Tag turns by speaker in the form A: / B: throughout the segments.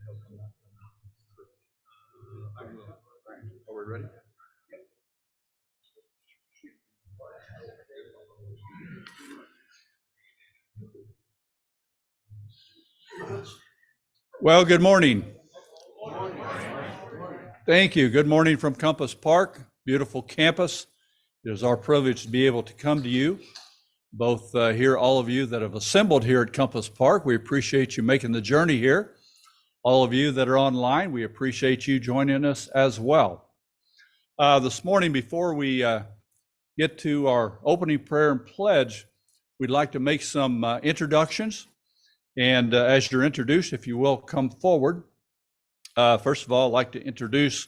A: Are we ready? Well, good morning. Thank you. Good morning from Compass Park, beautiful campus. It is our privilege to be able to come to you, both here, all of you that have assembled here at Compass Park. We appreciate you making the journey here. All of you that are online, we appreciate you joining us as well. This morning, before we get to our opening prayer and pledge, we'd like to make some introductions. And as you're introduced, if you will, come forward. First of all, I'd like to introduce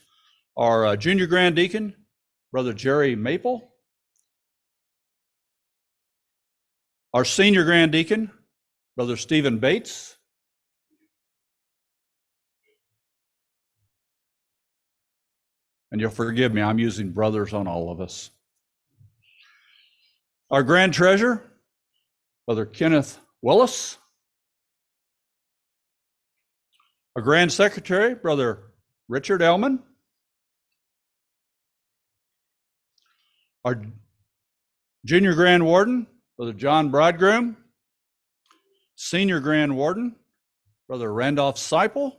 A: our junior Grand Deacon, Brother Jerry Maple. Our senior Grand Deacon, Brother Stephen Bates. And you'll forgive me, I'm using brothers on all of us. Our Grand Treasurer, Brother Kenneth Willis. Our Grand Secretary, Brother Richard Ellman. Our Junior Grand Warden, Brother John Bridegroom. Senior Grand Warden, Brother Randolph Seipel.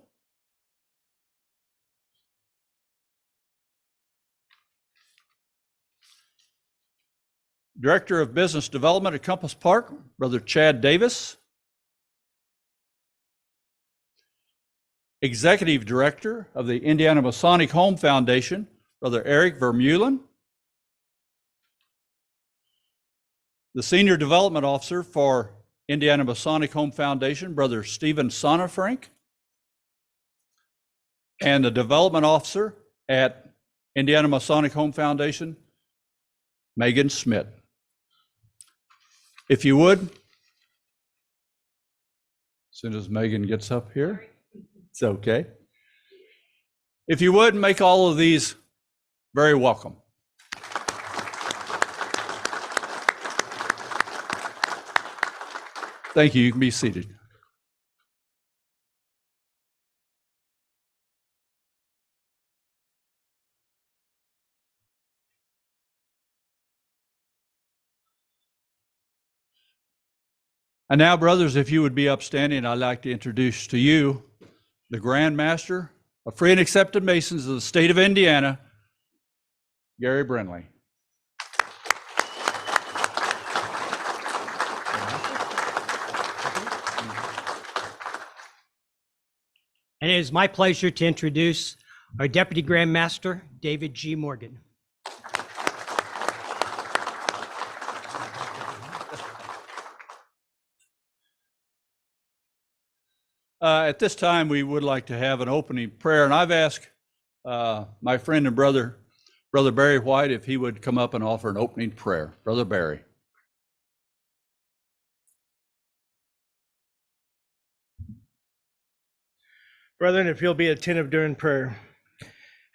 A: Director of Business Development at Compass Park, Brother Chad Davis. Executive Director of the Indiana Masonic Home Foundation, Brother Eric Vermeulen. The Senior Development Officer for Indiana Masonic Home Foundation, Brother Stephen Sonnefrank. And the Development Officer at Indiana Masonic Home Foundation, Megan Schmidt. If you would, as soon as Megan gets up here, it's okay. If you would, make all of these very welcome. Thank you. You can be seated. And now, brothers, if you would be upstanding, I'd like to introduce to you the Grand Master of Free and Accepted Masons of the state of Indiana, Gary Brindley.
B: And it is my pleasure to introduce our Deputy Grand Master, David G. Morgan.
A: At this time, we would like to have an opening prayer, and I've asked my friend and brother Barry White, if he would come up and offer an opening prayer. Brother Barry.
C: Brethren, if you'll be attentive during prayer.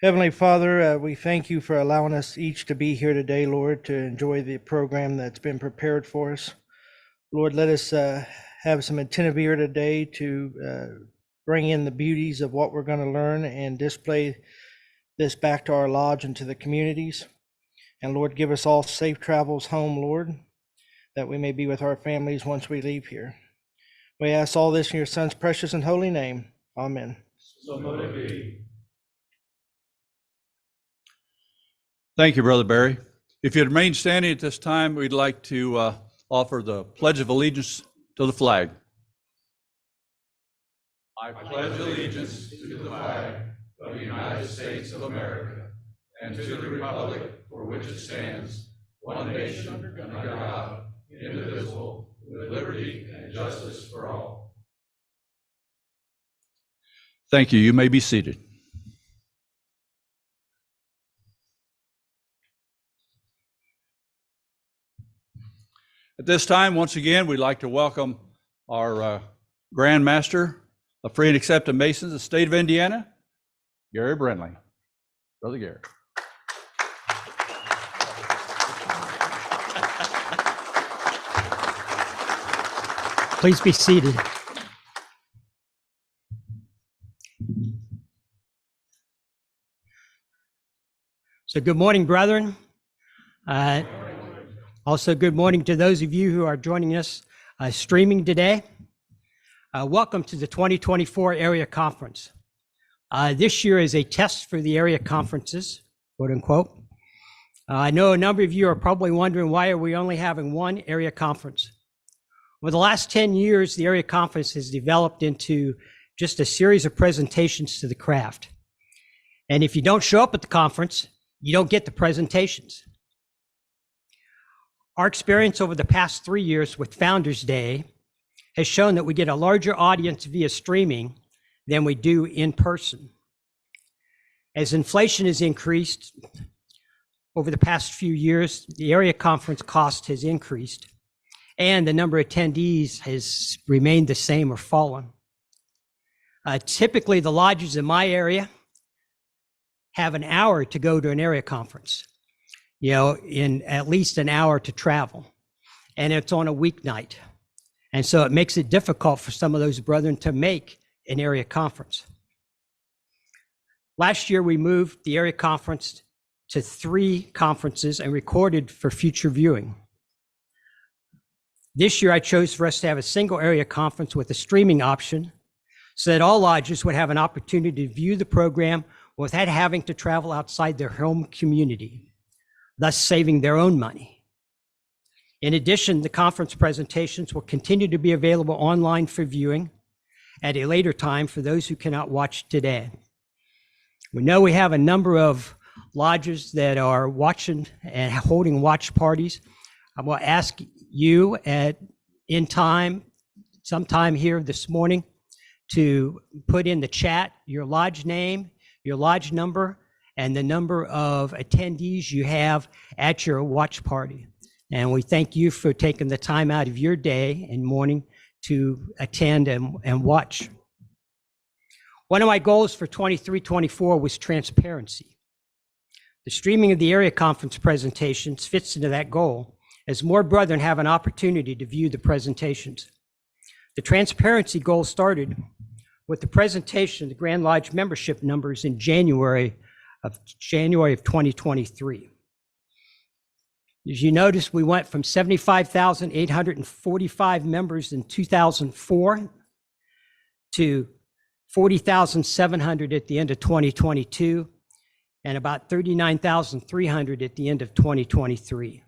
C: Heavenly Father, we thank you for allowing us each to be here today, Lord, to enjoy the program that's been prepared for us. Lord, let us have some attentive ear today to bring in the beauties of what we're going to learn and display this back to our lodge and to the communities. And Lord, give us all safe travels home, Lord, that we may be with our families once we leave here. We ask all this in your Son's precious and holy name. Amen.
A: So mote it be. Thank you, Brother Barry. If you'd remain standing at this time, we'd like to offer the Pledge of Allegiance to the flag. I pledge allegiance to the flag of the United States of America and to the republic for which it stands, one nation under God, indivisible, with liberty and justice for all. Thank you. You may be seated. At this time, once again, we'd like to welcome our Grand Master of Free and Accepted Masons of the state of Indiana, Gary Brindley. Brother Gary.
B: Please be seated. So good morning, brethren. Also, good morning to those of you who are joining us streaming today. Welcome to the 2024 Area Conference. This year is a test for the area conferences, quote unquote. I know a number of you are probably wondering, why are we only having one area conference? Over the last 10 years, the area conference has developed into just a series of presentations to the craft. And if you don't show up at the conference, you don't get the presentations. Our experience over the past 3 years with Founders Day has shown that we get a larger audience via streaming than we do in person. As inflation has increased over the past few years, the area conference cost has increased, and the number of attendees has remained the same or fallen. Typically, the lodges in my area have an hour to go to an area conference, in at least an hour to travel, and it's on a weeknight. And so it makes it difficult for some of those brethren to make an area conference. Last year, we moved the area conference to 3 conferences and recorded for future viewing. This year, I chose for us to have a single area conference with a streaming option so that all lodges would have an opportunity to view the program without having to travel outside their home community, thus saving their own money. In addition, the conference presentations will continue to be available online for viewing at a later time for those who cannot watch today. We know we have a number of lodges that are watching and holding watch parties. I will ask you sometime here this morning, to put in the chat your lodge name, your lodge number, and the number of attendees you have at your watch party. And we thank you for taking the time out of your day and morning to attend and watch. One of my goals for 23-24 was transparency. The streaming of the area conference presentations fits into that goal, as more brethren have an opportunity to view the presentations. The transparency goal started with the presentation of the Grand Lodge membership numbers in January of 2023. As you notice, we went from 75,845 members in 2004 to 40,700 at the end of 2022, and about 39,300 at the end of 2023.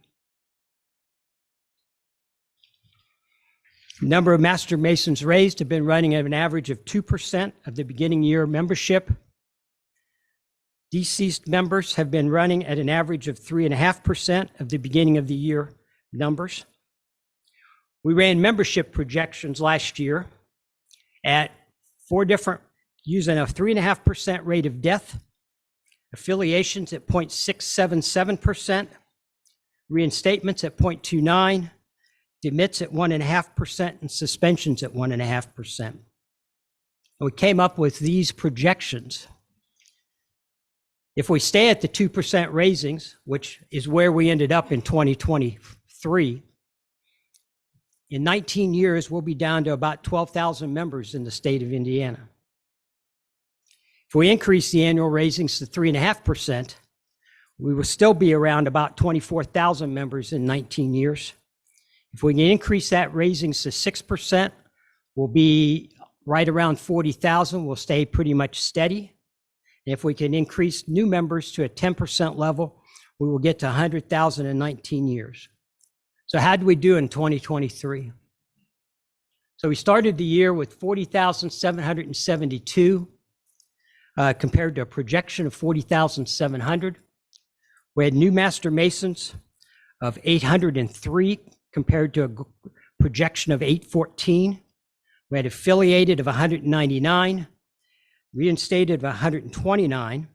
B: The number of Master Masons raised have been running at an average of 2% of the beginning year membership. Deceased members have been running at an average of 3.5% of the beginning of the year numbers. We ran membership projections last year at 4 different, using a 3.5% rate of death, affiliations at 0.677%, reinstatements at 0.29%, demits at 1.5%, and suspensions at 1.5%. We came up with these projections. If we stay at the 2% raisings, which is where we ended up in 2023, in 19 years, we'll be down to about 12,000 members in the state of Indiana. If we increase the annual raisings to 3.5%, we will still be around about 24,000 members in 19 years. If we can increase that raisings to 6%, we'll be right around 40,000. We'll stay pretty much steady. If we can increase new members to a 10% level, we will get to 100,000 in 19 years. So how did we do in 2023? So we started the year with 40,772 compared to a projection of 40,700. We had new Master Masons of 803 compared to a projection of 814. We had affiliated of 199. Reinstated of 129.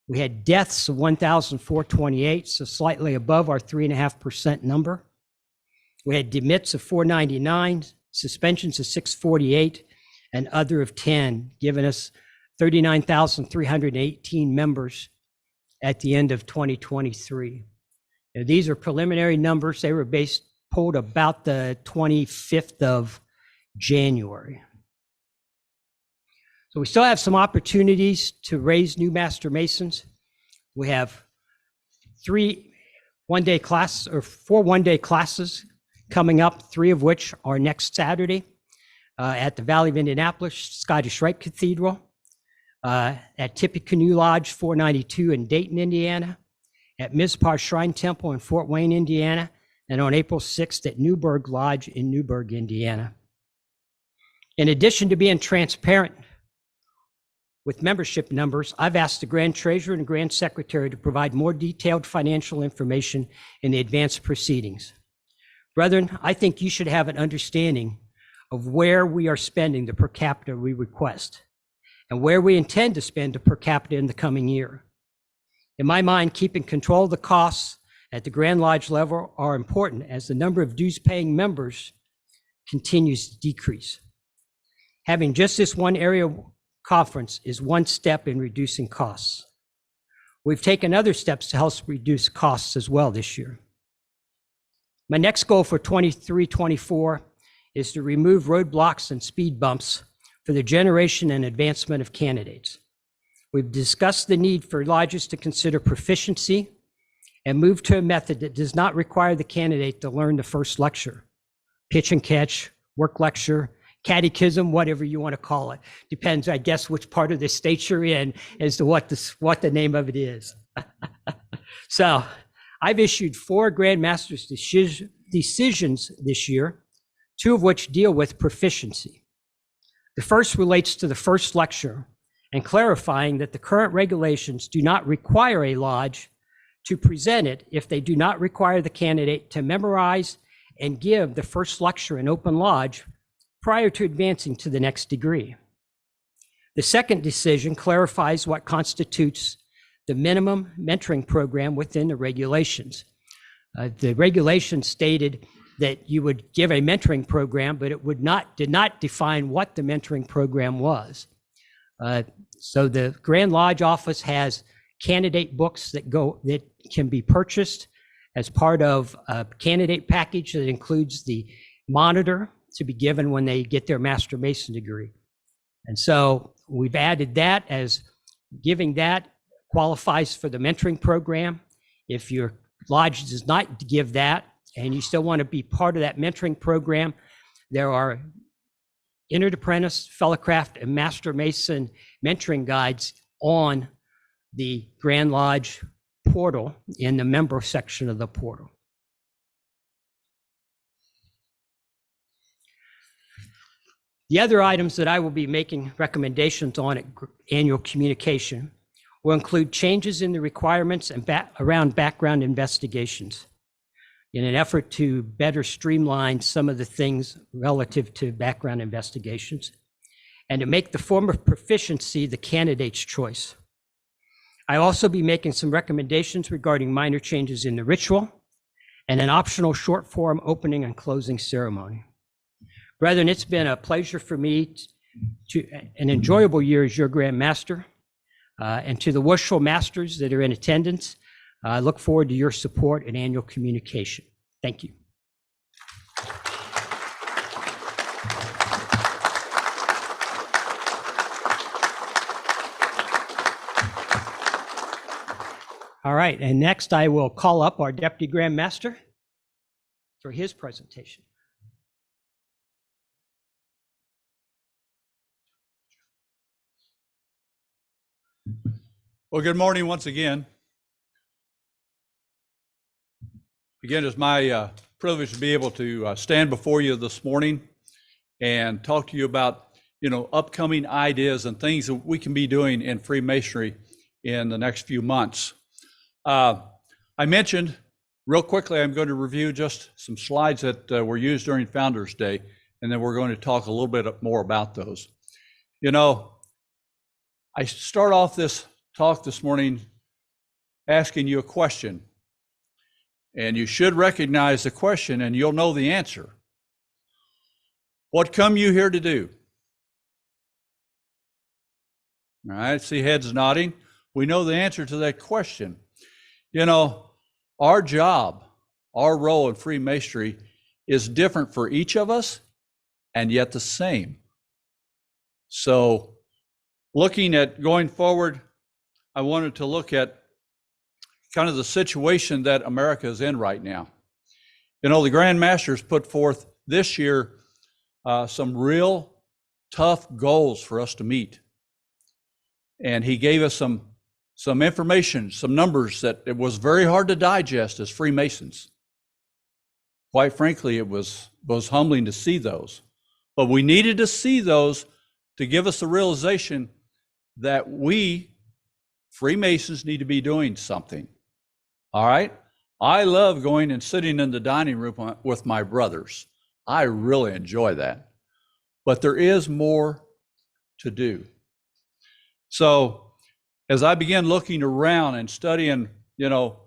B: We had deaths of 1,428, so slightly above our 3.5% number. We had demits of 499, suspensions of 648, and other of 10, giving us 39,318 members at the end of 2023. Now, these are preliminary numbers. They were pulled about the 25th of January. So we still have some opportunities to raise new Master Masons. We have 4 one-day classes coming up, 3 of which are next Saturday at the Valley of Indianapolis Scottish Rite Cathedral, at Tippecanoe Lodge 492 in Dayton, Indiana, at Mizpah Shrine Temple in Fort Wayne, Indiana, and on April 6th at Newburgh Lodge in Newburgh, Indiana. In addition to being transparent with membership numbers, I've asked the Grand Treasurer and Grand Secretary to provide more detailed financial information in the advanced proceedings. Brethren, I think you should have an understanding of where we are spending the per capita we request and where we intend to spend the per capita in the coming year. In my mind, keeping control of the costs at the Grand Lodge level are important as the number of dues-paying members continues to decrease. Having just this one area conference is one step in reducing costs. We've taken other steps to help reduce costs as well this year. My next goal for 23-24 is to remove roadblocks and speed bumps for the generation and advancement of candidates. We've discussed the need for lodges to consider proficiency and move to a method that does not require the candidate to learn the first lecture, pitch and catch, work lecture, catechism, whatever you want to call it. Depends, I guess, which part of the state you're in as to what the name of it is. So I've issued 4 Grand Masters decisions this year, 2 of which deal with proficiency. The first relates to the first lecture and clarifying that the current regulations do not require a lodge to present it if they do not require the candidate to memorize and give the first lecture in open lodge prior to advancing to the next degree. The second decision clarifies what constitutes the minimum mentoring program within the regulations. The regulations stated that you would give a mentoring program, but it did not define what the mentoring program was. So the Grand Lodge office has candidate books that can be purchased as part of a candidate package that includes the monitor to be given when they get their Master Mason degree. And so we've added that as giving that qualifies for the mentoring program. If your lodge does not give that and you still want to be part of that mentoring program, there are Entered Apprentice, Fellowcraft, and Master Mason mentoring guides on the Grand Lodge portal in the member section of the portal. The other items that I will be making recommendations on at annual communication will include changes in the requirements and around background investigations in an effort to better streamline some of the things relative to background investigations and to make the form of proficiency the candidate's choice. I'll also be making some recommendations regarding minor changes in the ritual and an optional short form opening and closing ceremony. Brethren, it's been a pleasure for me an enjoyable year as your Grand Master, and to the Worshipful Masters that are in attendance, I look forward to your support and annual communication. Thank you. All right, and next I will call up our Deputy Grand Master for his presentation.
A: Well, good morning once again. Again, it's my privilege to be able to stand before you this morning and talk to you about, upcoming ideas and things that we can be doing in Freemasonry in the next few months. I mentioned real quickly, I'm going to review just some slides that were used during Founders Day, and then we're going to talk a little bit more about those. I start off this talk this morning asking you a question, and you should recognize the question and you'll know the answer. What come you here to do? All right, see heads nodding. We know the answer to that question. Our job, our role in Freemasonry is different for each of us and yet the same. So looking at going forward, I wanted to look at kind of the situation that America is in right now. You know, the Grand Masters put forth this year some real tough goals for us to meet. And he gave us some information, some numbers that it was very hard to digest as Freemasons. Quite frankly, it was humbling to see those. But we needed to see those to give us the realization that we, Freemasons, need to be doing something. All right? I love going and sitting in the dining room with my brothers. I really enjoy that. But there is more to do. So as I began looking around and studying, you know,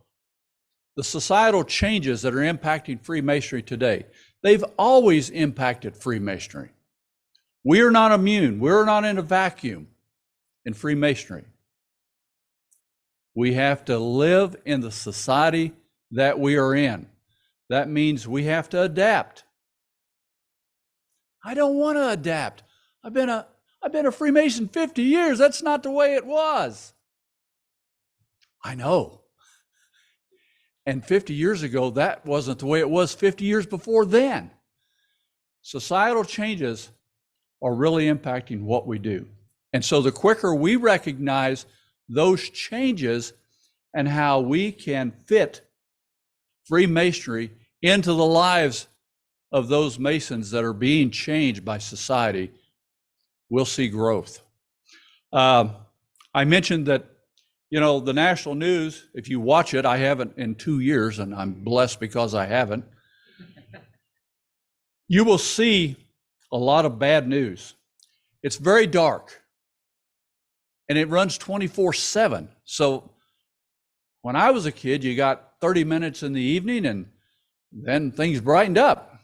A: the societal changes that are impacting Freemasonry today, they've always impacted Freemasonry. We are not immune. We're not in a vacuum in Freemasonry. We have to live in the society that we are in. That means we have to adapt. I don't want to adapt. I've been a Freemason 50 years. That's not the way it was. I know. And 50 years ago, that wasn't the way it was 50 years before then. Societal changes are really impacting what we do. And so the quicker we recognize those changes and how we can fit Freemasonry into the lives of those Masons that are being changed by society, we'll see growth. I mentioned that, you know, the national news, if you watch it, I haven't in 2 years, and I'm blessed because I haven't, you will see a lot of bad news. It's very dark, and it runs 24/7. So when I was a kid, you got 30 minutes in the evening, and then things brightened up.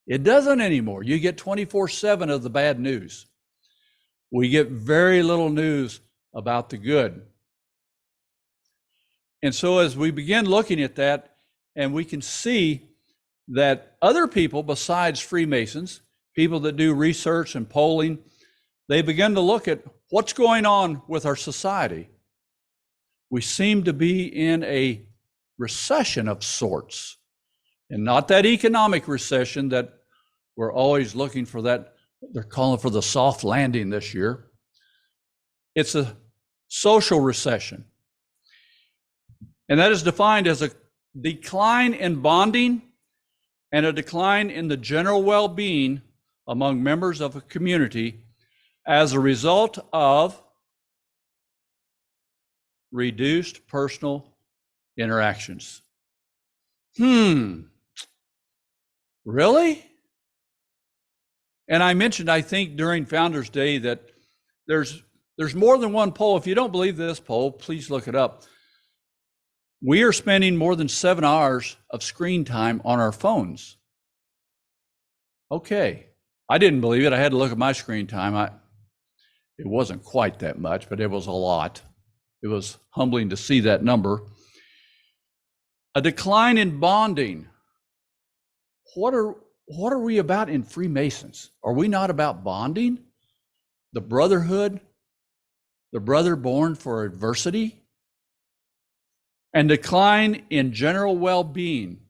A: It doesn't anymore. You get 24/7 of the bad news. We get very little news about the good. And so as we begin looking at that, and we can see that other people besides Freemasons, people that do research and polling, they begin to look at what's going on with our society. We seem to be in a recession of sorts, and not that economic recession that we're always looking for, that they're calling for the soft landing this year. It's a social recession. And that is defined as a decline in bonding and a decline in the general well-being among members of a community as a result of reduced personal interactions. Really? And I mentioned, I think, during Founders Day that there's more than one poll. If you don't believe this poll, please look it up. We are spending more than 7 hours of screen time on our phones. Okay, I didn't believe it. I had to look at my screen time. It wasn't quite that much, but it was a lot. It was humbling to see that number. A decline in bonding. What are we about in Freemasons? Are we not about bonding? The brotherhood? The brother born for adversity? And decline in general well-being.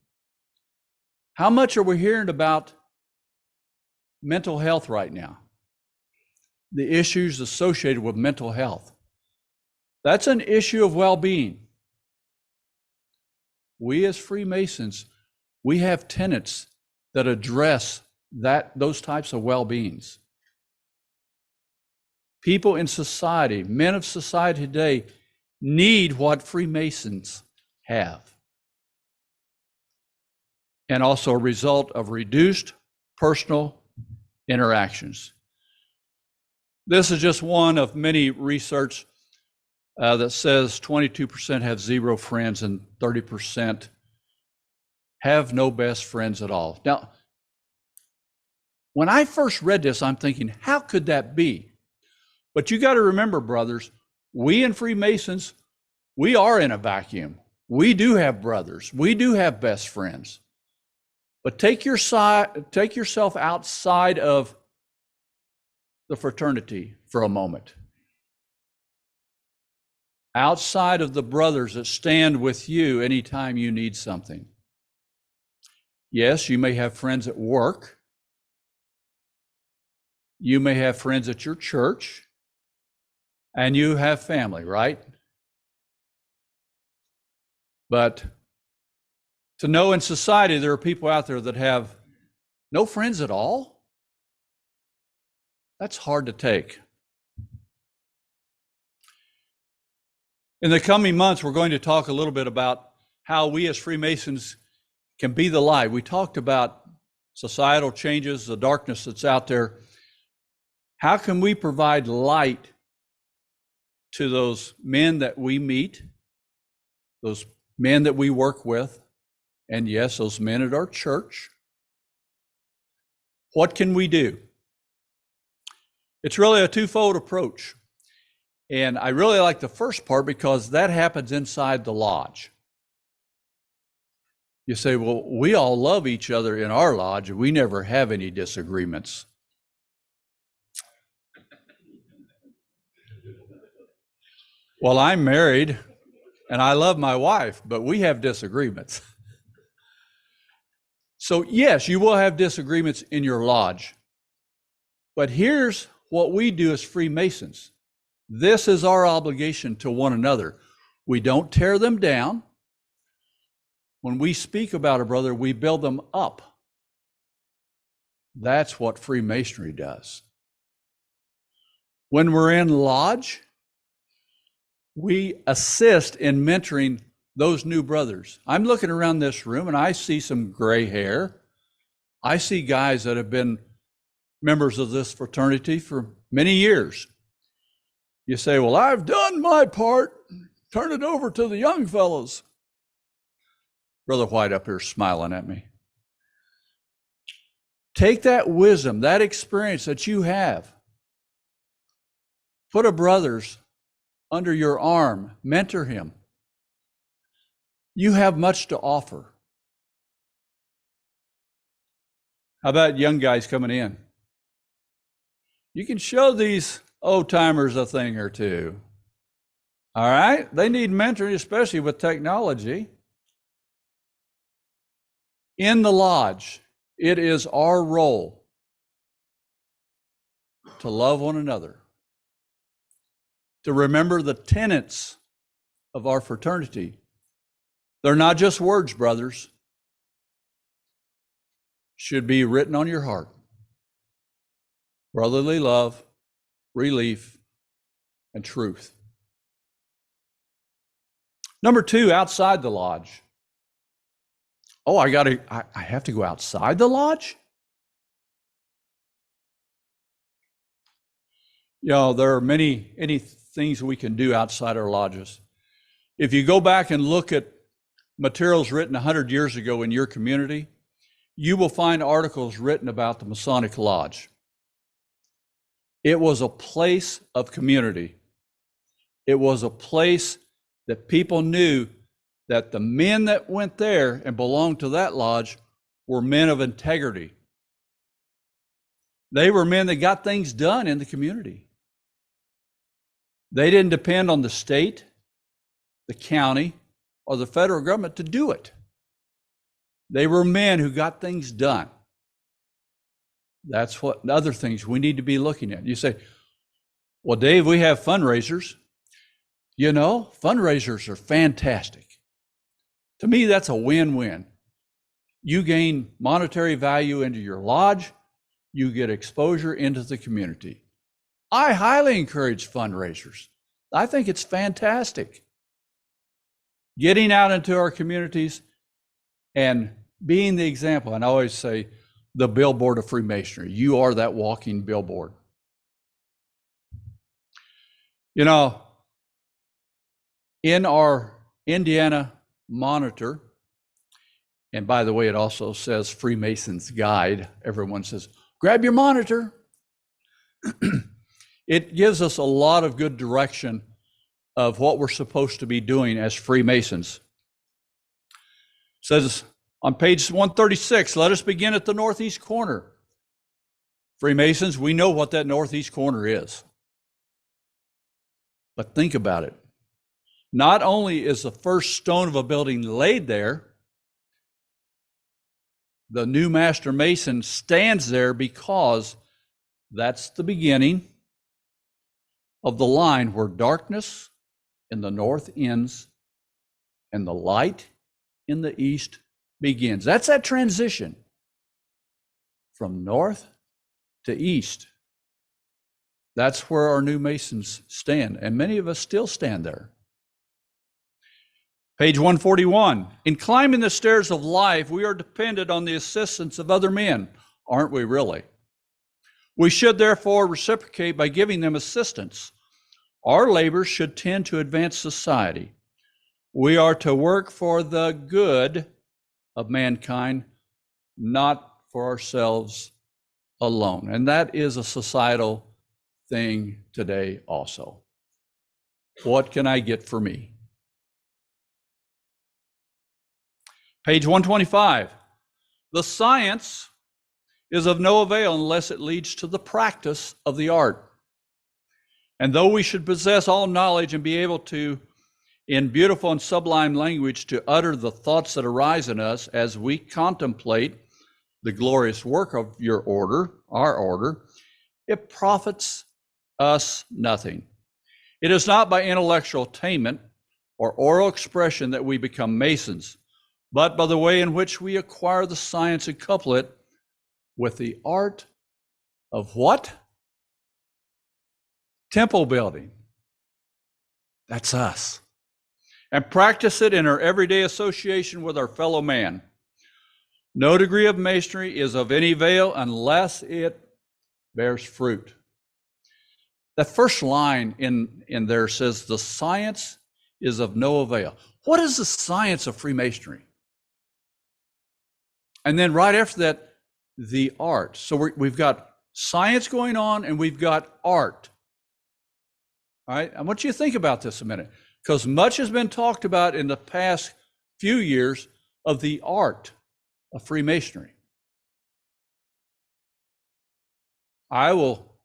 A: How much are we hearing about mental health right now? The issues associated with mental health. That's an issue of well-being. We as Freemasons, we have tenets that address those types of well-beings. People in society, men of society today, need what Freemasons have. And also a result of reduced personal interactions. This is just one of many research that says 22% have 0 friends and 30% have no best friends at all. Now, when I first read this, I'm thinking, how could that be? But you got to remember, brothers, we in Freemasons, we are in a vacuum. We do have brothers. We do have best friends. But take yourself outside of the fraternity for a moment. outside of the brothers that stand with you anytime you need something. Yes, you may have friends at work. You may have friends at your church. And you have family, right? But to know in society there are people out there that have no friends at all, that's hard to take. In the coming months, we're going to talk a little bit about how we as Freemasons can be the light. We talked about societal changes, the darkness that's out there. How can we provide light to those men that we meet, those men that we work with, and yes, those men at our church? What can we do? It's really a twofold approach. And I really like the first part because that happens inside the lodge. You say, well, we all love each other in our lodge and we never have any disagreements. Well, I'm married and I love my wife, but we have disagreements. So yes, you will have disagreements in your lodge. But here's what we do as Freemasons. This is our obligation to one another. We don't tear them down. When we speak about a brother, we build them up. That's what Freemasonry does. When we're in lodge, we assist in mentoring those new brothers. I'm looking around this room and I see some gray hair. I see guys that have been members of this fraternity for many years. You say, well, I've done my part. Turn it over to the young fellows. Brother White up here smiling at me. Take that wisdom, that experience that you have. Put a brother's under your arm. Mentor him. You have much to offer. How about young guys coming in? You can show these old-timers a thing or two. All right? They need mentoring, especially with technology. In the lodge, it is our role to love one another, to remember the tenets of our fraternity. They're not just words, brothers. Should be written on your heart. Brotherly love, relief, and truth. Number two, outside the lodge. Oh, I have to go outside the lodge? You know, there are many things we can do outside our lodges. If you go back and look at materials written 100 years ago in your community, you will find articles written about the Masonic Lodge. It was a place of community. It was a place that people knew that the men that went there and belonged to that lodge were men of integrity. They were men that got things done in the community. They didn't depend on the state, the county, or the federal government to do it. They were men who got things done. That's what other things we need to be looking at. You say, well, Dave, we have fundraisers. You know, fundraisers are fantastic. To me, that's a win-win. You gain monetary value into your lodge. You get exposure into the community. I highly encourage fundraisers. I think it's fantastic. Getting out into our communities and being the example. And I always say, the billboard of Freemasonry. You are that walking billboard. You know, in our Indiana Monitor, and by the way, it also says Freemason's Guide. Everyone says, grab your monitor. It gives us a lot of good direction of what we're supposed to be doing as Freemasons. It says on page 136, let us begin at the northeast corner. Freemasons, we know what that northeast corner is. But think about it. Not only is the first stone of a building laid there, the new master mason stands there because that's the beginning of the line where darkness in the north ends and the light in the east begins. That's that transition from north to east. That's where our new masons stand, and many of us still stand there. Page 141. In climbing the stairs of life, we are dependent on the assistance of other men, aren't we really? We should therefore reciprocate by giving them assistance. Our labors should tend to advance society. We are to work for the good of mankind, not for ourselves alone. And that is a societal thing today also. What can I get for me? Page 125. The science is of no avail unless it leads to the practice of the art. And though we should possess all knowledge and be able to, in beautiful and sublime language, to utter the thoughts that arise in us as we contemplate the glorious work of your order, our order, it profits us nothing. It is not by intellectual attainment or oral expression that we become masons, but by the way in which we acquire the science and couple it with the art of what? Temple building. That's us. And practice it in our everyday association with our fellow man. No degree of masonry is of any avail unless it bears fruit. That first line in there says, the science is of no avail. What is the science of Freemasonry? And then right after that, the art. So we've got science going on and we've got art. All right, I want you to think about this a minute, because much has been talked about in the past few years of the art of Freemasonry. I will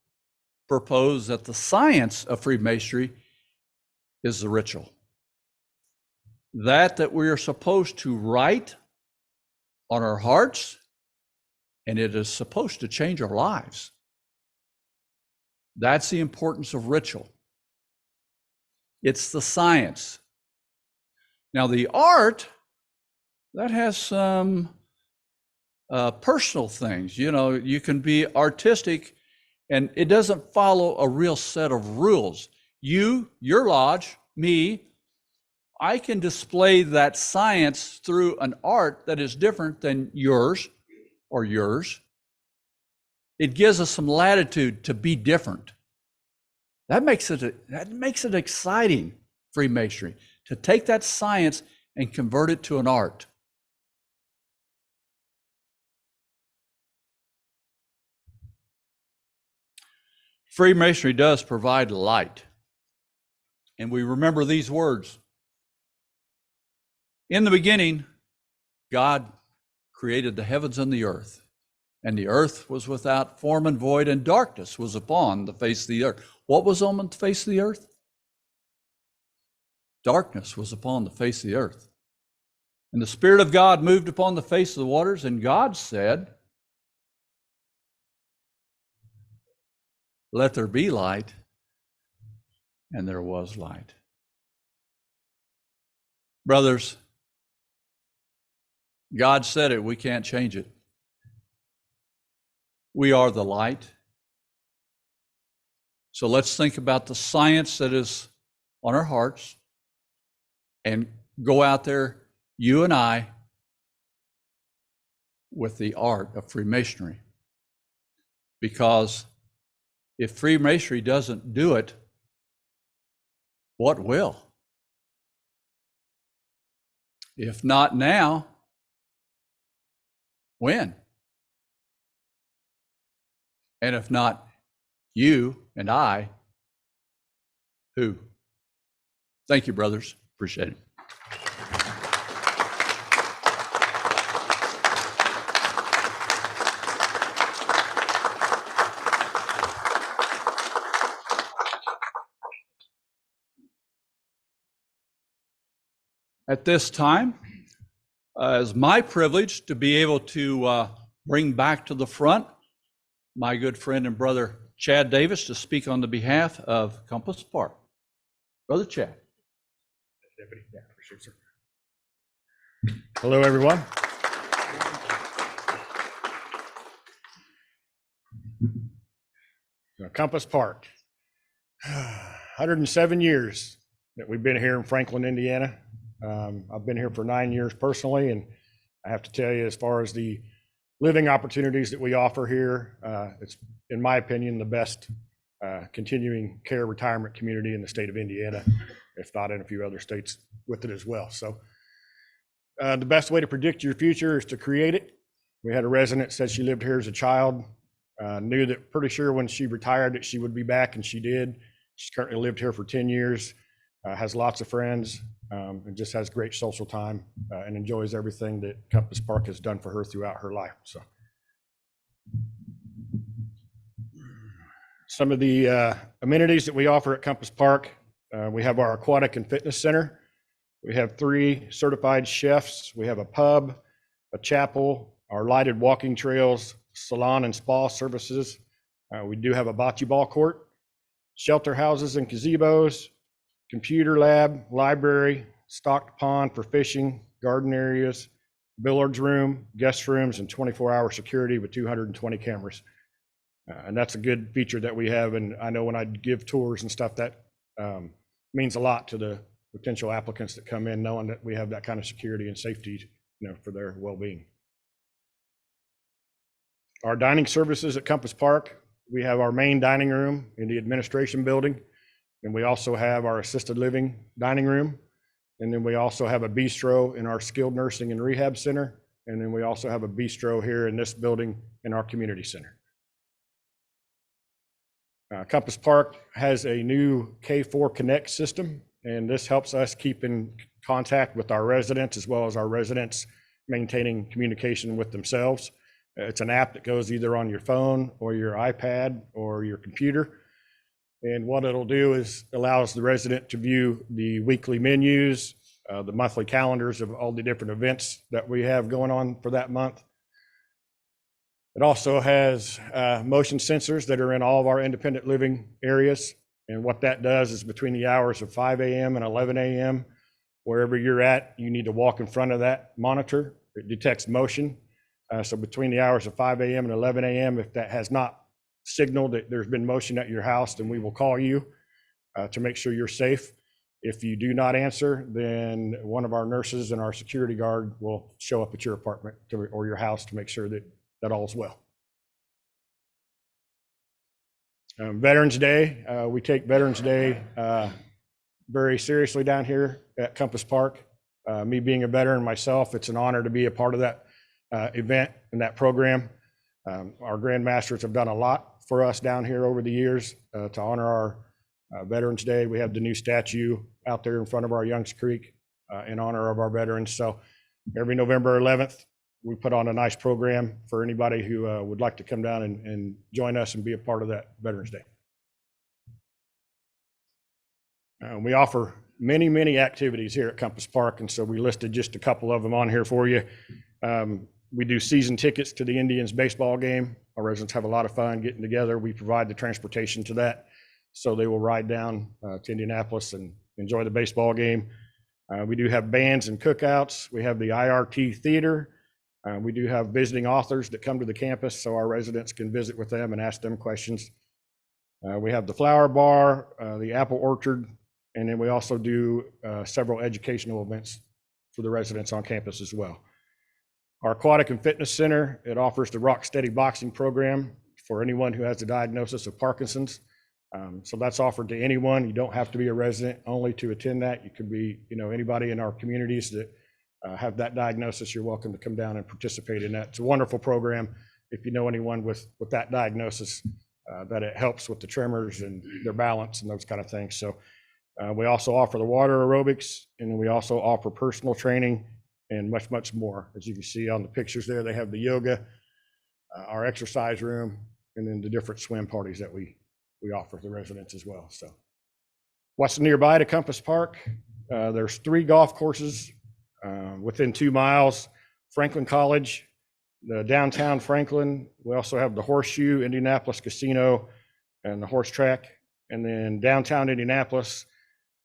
A: propose that the science of Freemasonry is the ritual. That we are supposed to write on our hearts, and it is supposed to change our lives. That's the importance of ritual. It's the science. Now, the art, that has some personal things. You know, you can be artistic, and it doesn't follow a real set of rules. You, your lodge, me, I can display that science through an art that is different than yours or yours. It gives us some latitude to be different. That makes it exciting, Freemasonry, to take that science and convert it to an art. Freemasonry does provide light. And we remember these words. In the beginning, God created the heavens and the earth was without form and void, and darkness was upon the face of the earth. What was on the face of the earth? Darkness was upon the face of the earth. And the Spirit of God moved upon the face of the waters, and God said, let there be light, and there was light. Brothers, God said it, we can't change it. We are the light. So let's think about the science that is on our hearts and go out there, you and I, with the art of Freemasonry. Because if Freemasonry doesn't do it, what will? If not now, when? And if not you and I, who? Thank you, brothers. Appreciate it. At this time, it's my privilege to be able to bring back to the front my good friend and brother Chad Davis to speak on the behalf of Compass Park. Brother Chad.
D: Hello, everyone. Compass Park, 107 years that we've been here in Franklin, Indiana. I've been here for 9 years personally, and I have to tell you, as far as the living opportunities that we offer here, it's, in my opinion, the best continuing care retirement community in the state of Indiana, if not in a few other states with it as well. So the best way to predict your future is to create it. We had a resident said she lived here as a child, knew that pretty sure when she retired that she would be back, and she did. She's currently lived here for 10 years, has lots of friends, and just has great social time and enjoys everything that Compass Park has done for her throughout her life. So some of the amenities that we offer at Compass Park, we have our aquatic and fitness center. We have 3 certified chefs. We have a pub, a chapel, our lighted walking trails, salon and spa services. We do have a bocce ball court, shelter houses and gazebos, computer lab, library, stocked pond for fishing, garden areas, billiards room, guest rooms, and 24-hour security with 220 cameras. And that's a good feature that we have. And I know when I give tours and stuff, that means a lot to the potential applicants that come in, knowing that we have that kind of security and safety, for their well-being. Our dining services at Compass Park, we have our main dining room in the administration building, and we also have our assisted living dining room, and then we also have a bistro in our skilled nursing and rehab center, and then we also have a bistro here in this building in our community center. Compass Park has a new K4 Connect system, and this helps us keep in contact with our residents, as well as our residents maintaining communication with themselves. It's an app that goes either on your phone or your iPad or your computer. And what it'll do is allows the resident to view the weekly menus, the monthly calendars of all the different events that we have going on for that month. It also has motion sensors that are in all of our independent living areas. And what that does is between the hours of 5 a.m. and 11 a.m., wherever you're at, you need to walk in front of that monitor. It detects motion. So between the hours of 5 a.m. and 11 a.m., if that has not signaled that there's been motion at your house, then we will call you to make sure you're safe. If you do not answer, then one of our nurses and our security guard will show up at your apartment or your house to make sure that all is well. Veterans Day, we take Veterans Day very seriously down here at Compass Park. Me being a veteran myself, it's an honor to be a part of that event and that program. Our Grand Masters have done a lot for us down here over the years to honor our Veterans Day. We have the new statue out there in front of our Youngs Creek in honor of our veterans. So every November 11th, we put on a nice program for anybody who would like to come down and join us and be a part of that Veterans Day. We offer many, many activities here at Compass Park, and so we listed just a couple of them on here for you. We do season tickets to the Indians baseball game. Our residents have a lot of fun getting together. We provide the transportation to that, so they will ride down to Indianapolis and enjoy the baseball game. We do have bands and cookouts. We have the IRT Theater. We do have visiting authors that come to the campus, so our residents can visit with them and ask them questions. We have the Flower Bar, the Apple Orchard, and then we also do several educational events for the residents on campus as well. Our Aquatic and Fitness Center, it offers the Rock Steady Boxing program for anyone who has a diagnosis of Parkinson's. So that's offered to anyone. You don't have to be a resident only to attend that. You could be, anybody in our communities that have that diagnosis. You're welcome to come down and participate in that. It's a wonderful program. If you know anyone with that diagnosis, that it helps with the tremors and their balance and those kind of things. So we also offer the water aerobics, and then we also offer personal training and much, much more. As you can see on the pictures there, they have the yoga, our exercise room, and then the different swim parties that we offer the residents as well. So what's nearby to Compass Park? There's 3 golf courses Within 2 miles, Franklin College, the downtown Franklin. We also have the Horseshoe, Indianapolis Casino, and the horse track. And then downtown Indianapolis,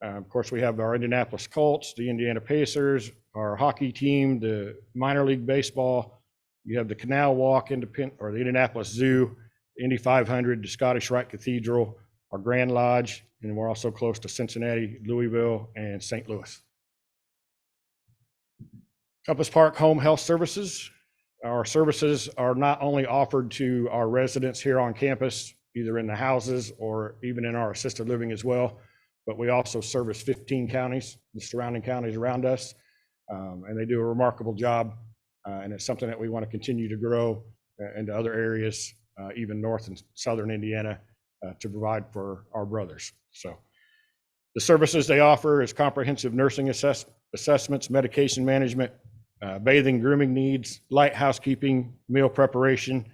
D: of course, we have our Indianapolis Colts, the Indiana Pacers, our hockey team, the minor league baseball. You have the Canal Walk, the Indianapolis Zoo, the Indy 500, the Scottish Rite Cathedral, our Grand Lodge, and we're also close to Cincinnati, Louisville, and St. Louis. Compass Park Home Health Services. Our services are not only offered to our residents here on campus, either in the houses or even in our assisted living as well, but we also service 15 counties, the surrounding counties around us, and they do a remarkable job, and it's something that we want to continue to grow into other areas, even north and southern Indiana, to provide for our brothers. So the services they offer is comprehensive nursing assessments, medication management, bathing, grooming needs, light housekeeping, meal preparation,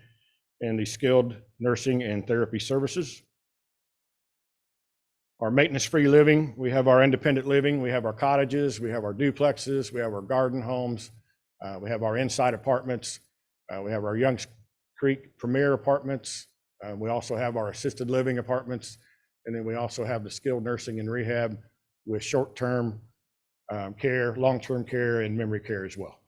D: and the skilled nursing and therapy services. Our maintenance-free living, we have our independent living, we have our cottages, we have our duplexes, we have our garden homes, we have our inside apartments, we have our Youngs Creek Premier apartments, we also have our assisted living apartments, and then we also have the skilled nursing and rehab with short-term care, long-term care, and memory care as well.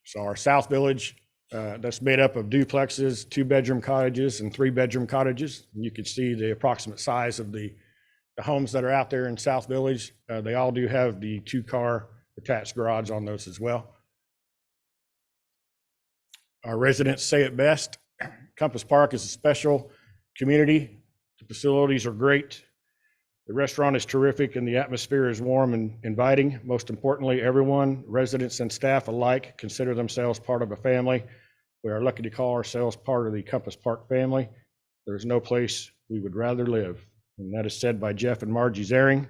D: So our South Village, that's made up of duplexes, 2-bedroom cottages, and 3-bedroom cottages. And you can see the approximate size of the homes that are out there in South Village. They all do have the 2-car attached garage on those as well. Our residents say it best. Compass Park is a special community. The facilities are great. The restaurant is terrific and the atmosphere is warm and inviting. Most importantly, everyone, residents and staff alike, consider themselves part of a family. We are lucky to call ourselves part of the Compass Park family. There's no place we would rather live. And that is said by Jeff and Margie Zering.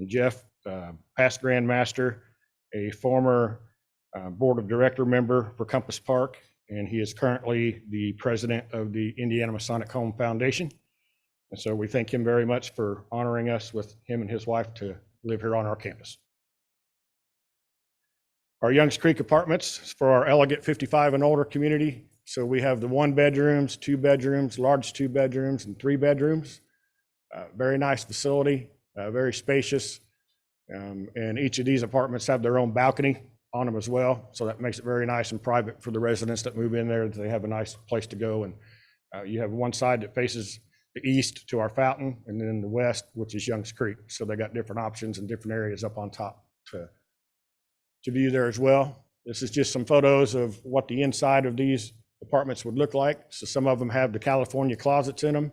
D: And Jeff, past Grand Master, a former board of director member for Compass Park, and he is currently the president of the Indiana Masonic Home Foundation. And so we thank him very much for honoring us with him and his wife to live here on our campus. Our Youngs Creek Apartments is for our elegant 55 and older community. So we have the 1-bedrooms, 2-bedrooms, large 2-bedrooms, and 3-bedrooms. Very nice facility, very spacious. And each of these apartments have their own balcony on them as well. So that makes it very nice and private for the residents that move in there. They have a nice place to go. And you have one side that faces the east to our fountain, and then the west, which is Youngs Creek. So they got different options and different areas up on top to view there as well. This is just some photos of what the inside of these apartments would look like. So some of them have the California closets in them.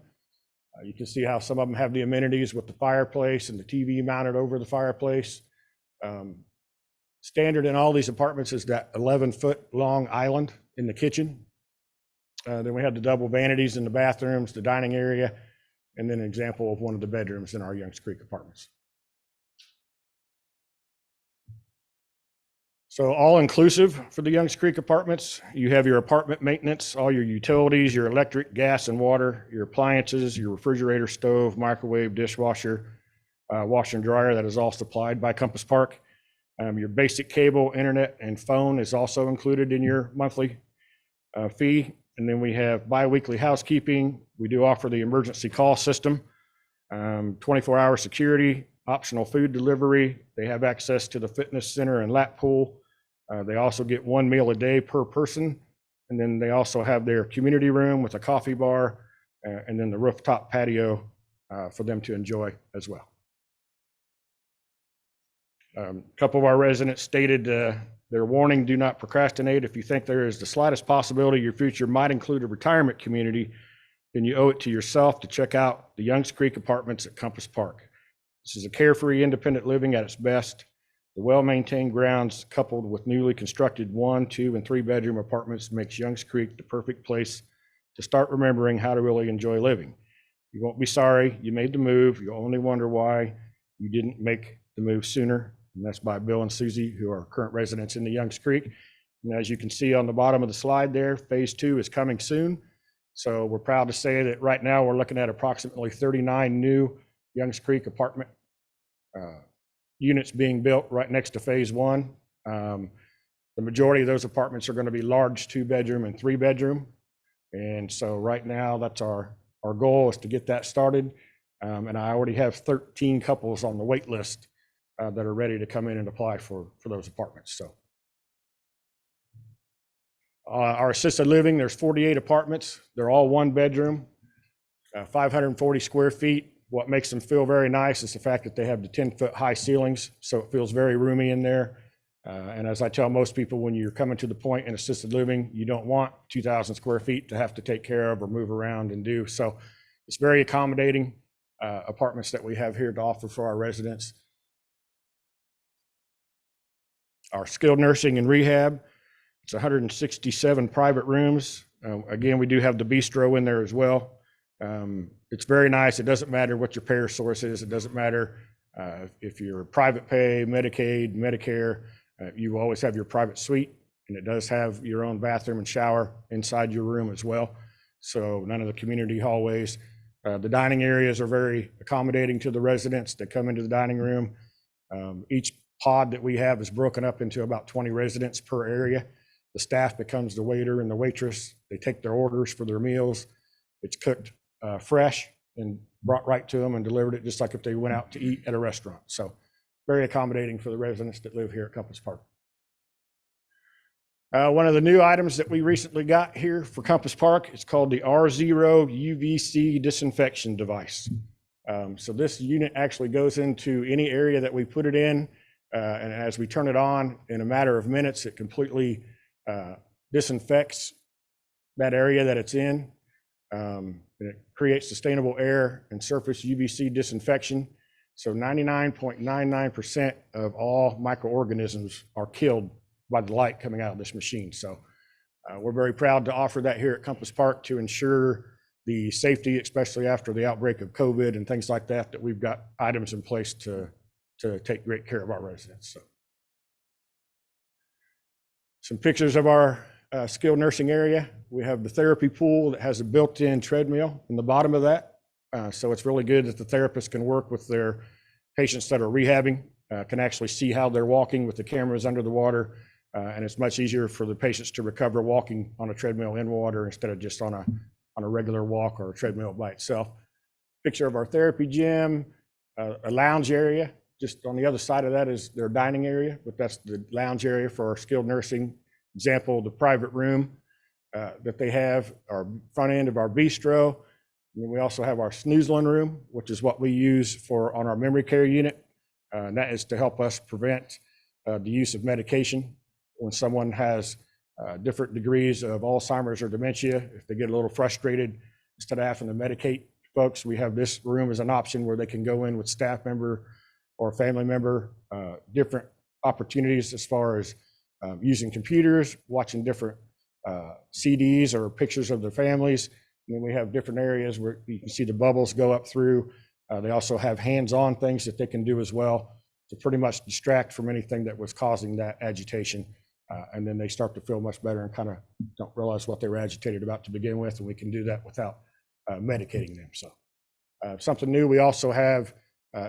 D: You can see how some of them have the amenities with the fireplace and the TV mounted over the fireplace. Standard in all these apartments is that 11-foot long island in the kitchen. Then we have the double vanities in the bathrooms, the dining area, and then an example of one of the bedrooms in our Youngs Creek apartments. So all inclusive for the Youngs Creek apartments, you have your apartment maintenance, all your utilities, your electric, gas, and water, your appliances, your refrigerator, stove, microwave, dishwasher, washer and dryer, that is all supplied by Compass Park. Your basic cable, internet, and phone is also included in your monthly fee. And then we have bi-weekly housekeeping. We do offer the emergency call system, 24-hour security, optional food delivery. They have access to the fitness center and lap pool. They also get 1 meal a day per person. And then they also have their community room with a coffee bar and then the rooftop patio for them to enjoy as well. A couple of our residents stated their warning: do not procrastinate. If you think there is the slightest possibility your future might include a retirement community, then you owe it to yourself to check out the Youngs Creek Apartments at Compass Park. This is a carefree, independent living at its best. The well-maintained grounds coupled with newly constructed 1-, 2-, and 3-bedroom apartments makes Youngs Creek the perfect place to start remembering how to really enjoy living. You won't be sorry you made the move. You'll only wonder why you didn't make the move sooner. And that's by Bill and Susie, who are current residents in the Youngs Creek. And as you can see on the bottom of the slide there, phase 2 is coming soon. So we're proud to say that right now we're looking at approximately 39 new Youngs Creek apartment units being built right next to phase one. The majority of those apartments are going to be large 2-bedroom and 3-bedroom. And so right now, that's our goal is to get that started. And I already have 13 couples on the wait list that are ready to come in and apply for those apartments. So our assisted living, there's 48 apartments. They're all 1-bedroom, 540 square feet. What makes them feel very nice is the fact that they have the 10-foot high ceilings. So it feels very roomy in there. And as I tell most people, when you're coming to the point in assisted living, you don't want 2,000 square feet to have to take care of or move around and do. So it's very accommodating apartments that we have here to offer for our residents. Our skilled nursing and rehab, it's 167 private rooms. Again, we do have the bistro in there as well. It's very nice. It doesn't matter what your payer source is. It doesn't matter if you're private pay, Medicaid, Medicare. You always have your private suite, and it does have your own bathroom and shower inside your room as well. So none of the community hallways. The dining areas are very accommodating to the residents that come into the dining room. Each pod that we have is broken up into about 20 residents per area. The staff becomes the waiter and the waitress. They take their orders for their meals. It's cooked fresh and brought right to them and delivered it just like if they went out to eat at a restaurant. So very accommodating for the residents that live here at Compass Park. One of the new items that we recently got here for Compass Park is called the R0 UVC disinfection device. So this unit actually goes into any area that we put it in, and as we turn it on, in a matter of minutes, it completely disinfects that area that it's in. And it creates sustainable air and surface UVC disinfection. So 99.99% of all microorganisms are killed by the light coming out of this machine. So we're very proud to offer that here at Compass Park to ensure the safety, especially after the outbreak of COVID and things like that, that we've got items in place to take great care of our residents. So some pictures of our skilled nursing area. We have the therapy pool that has a built-in treadmill in the bottom of that. So it's really good that the therapists can work with their patients that are rehabbing, can actually see how they're walking with the cameras under the water. And it's much easier for the patients to recover walking on a treadmill in water instead of just on a regular walk or a treadmill by itself. Picture of our therapy gym, a lounge area. Just on the other side of that is their dining area, but that's the lounge area for our skilled nursing. Example, the private room that they have, our front end of our bistro. And then we also have our snoozling room, which is what we use on our memory care unit. And that is to help us prevent the use of medication when someone has different degrees of Alzheimer's or dementia. If they get a little frustrated, instead of having to medicate folks, we have this room as an option where they can go in with staff member or family member, different opportunities as far as using computers, watching different CDs or pictures of their families. And then we have different areas where you can see the bubbles go up through. They also have hands-on things that they can do as well to pretty much distract from anything that was causing that agitation. And then they start to feel much better and kind of don't realize what they were agitated about to begin with. And we can do that without medicating them. So something new we also have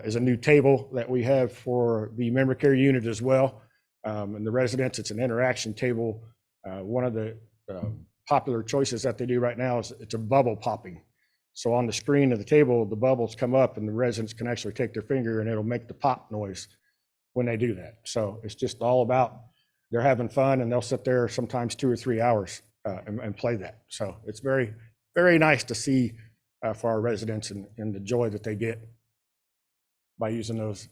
D: is a new table that we have for the memory care unit as well. And the residents, it's an interaction table. One of the popular choices that they do right now is it's a bubble popping. So on the screen of the table, the bubbles come up and the residents can actually take their finger and it'll make the pop noise when they do that. So it's just all about they're having fun and they'll sit there sometimes 2 or 3 hours and play that. So it's very, very nice to see for our residents and the joy that they get by using those.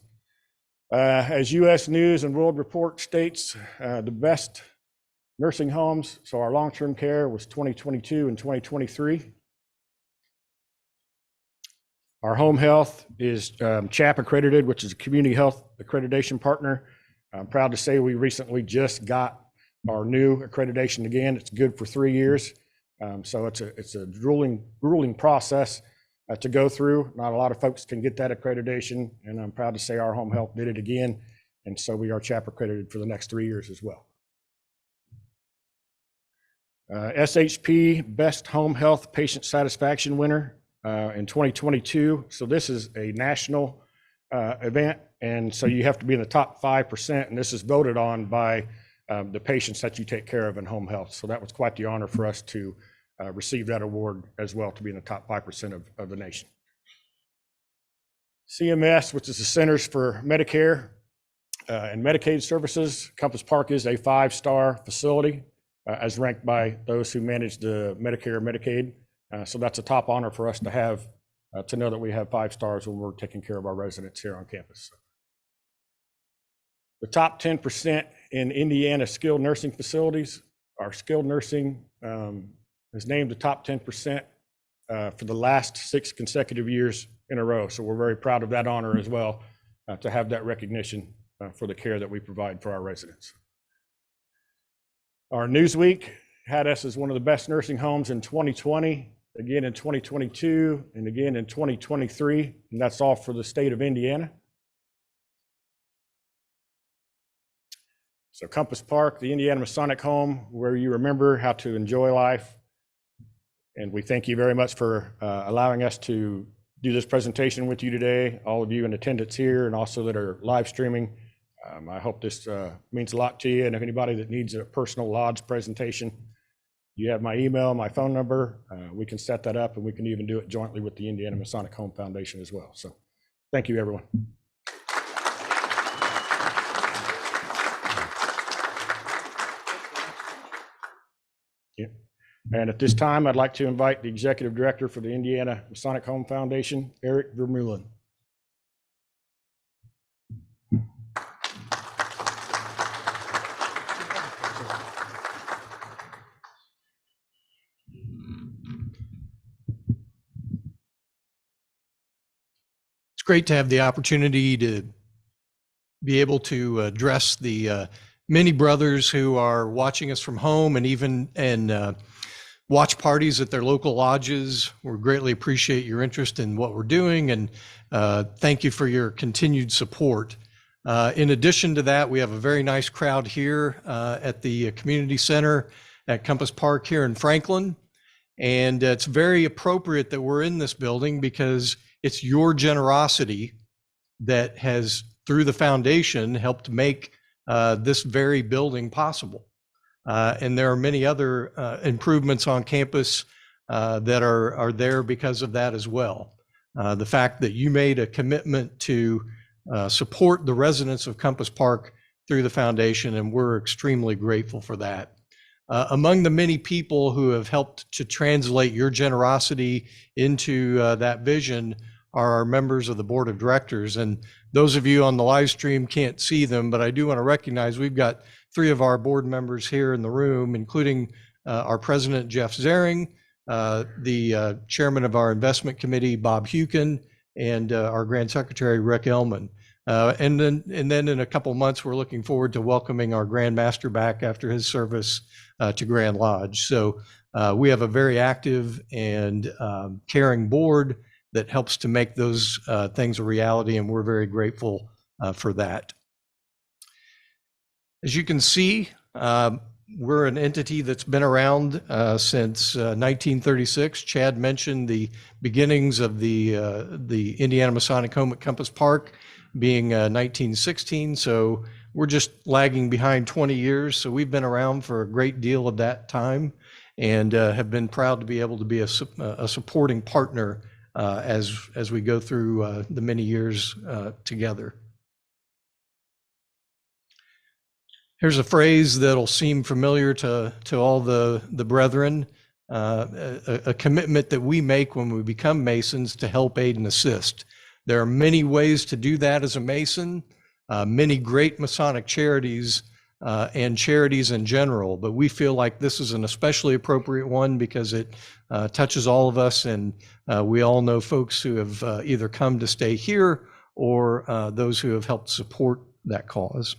D: As U.S. News and World Report states, the best nursing homes, so our long-term care was 2022 and 2023. Our home health is CHAP accredited, which is a community health accreditation partner. I'm proud to say we recently just got our new accreditation again. It's good for 3 years. So it's a grueling process to go through. Not a lot of folks can get that accreditation, and I'm proud to say our home health did it again. And so we are CHAP accredited for the next 3 years as well. SHP Best Home Health Patient Satisfaction winner in 2022. So this is a national event. And so you have to be in the top 5%, and this is voted on by the patients that you take care of in home health. So that was quite the honor for us to receive that award as well, to be in the top 5% of the nation. CMS, which is the Centers for Medicare and Medicaid Services, Compass Park is a 5-star facility as ranked by those who manage the Medicare and Medicaid. So that's a top honor for us to have, to know that we have 5 stars when we're taking care of our residents here on campus. The top 10% in Indiana skilled nursing facilities, our skilled nursing is named the top 10% for the last 6 consecutive years in a row. So we're very proud of that honor as well, to have that recognition for the care that we provide for our residents. Our Newsweek had us as one of the best nursing homes in 2020, again in 2022, and again in 2023, and that's all for the state of Indiana. So Compass Park, the Indiana Masonic home, where you remember how to enjoy life. And we thank you very much for allowing us to do this presentation with you today, all of you in attendance here and also that are live streaming. I hope this means a lot to you. And if anybody that needs a personal lodge presentation, you have my email, my phone number. We can set that up, and we can even do it jointly with the Indiana Masonic Home Foundation as well. So thank you, everyone. Yeah. And at this time, I'd like to invite the Executive Director for the Indiana Masonic Home Foundation, Eric Vermeulen.
E: It's great to have the opportunity to be able to address the many brothers who are watching us from home and even watch parties at their local lodges. We greatly appreciate your interest in what we're doing, and thank you for your continued support. In addition to that, we have a very nice crowd here at the community center at Compass Park here in Franklin. And it's very appropriate that we're in this building because it's your generosity that has, through the foundation, helped make this very building possible. And there are many other improvements on campus that are there because of that as well. The fact that you made a commitment to support the residents of Compass Park through the foundation, and we're extremely grateful for that. Among the many people who have helped to translate your generosity into that vision are our members of the board of directors. And those of you on the live stream can't see them, but I do want to recognize we've got 3 of our board members here in the room, including our president, Jeff Zering, the chairman of our investment committee, Bob Hukin, and our grand secretary, Rick Ellman. And then in a couple months, we're looking forward to welcoming our Grand Master back after his service to Grand Lodge. So we have a very active and caring board that helps to make those things a reality, and we're very grateful for that. As you can see, we're an entity that's been around since 1936. Chad mentioned the beginnings of the Indiana Masonic Home at Compass Park being 1916, so we're just lagging behind 20 years. So we've been around for a great deal of that time, and have been proud to be able to be a supporting partner as we go through the many years together. Here's a phrase that'll seem familiar to all the brethren, a commitment that we make when we become Masons to help, aid, and assist. There are many ways to do that as a Mason, many great Masonic charities and charities in general, but we feel like this is an especially appropriate one because it touches all of us, and we all know folks who have either come to stay here or those who have helped support that cause.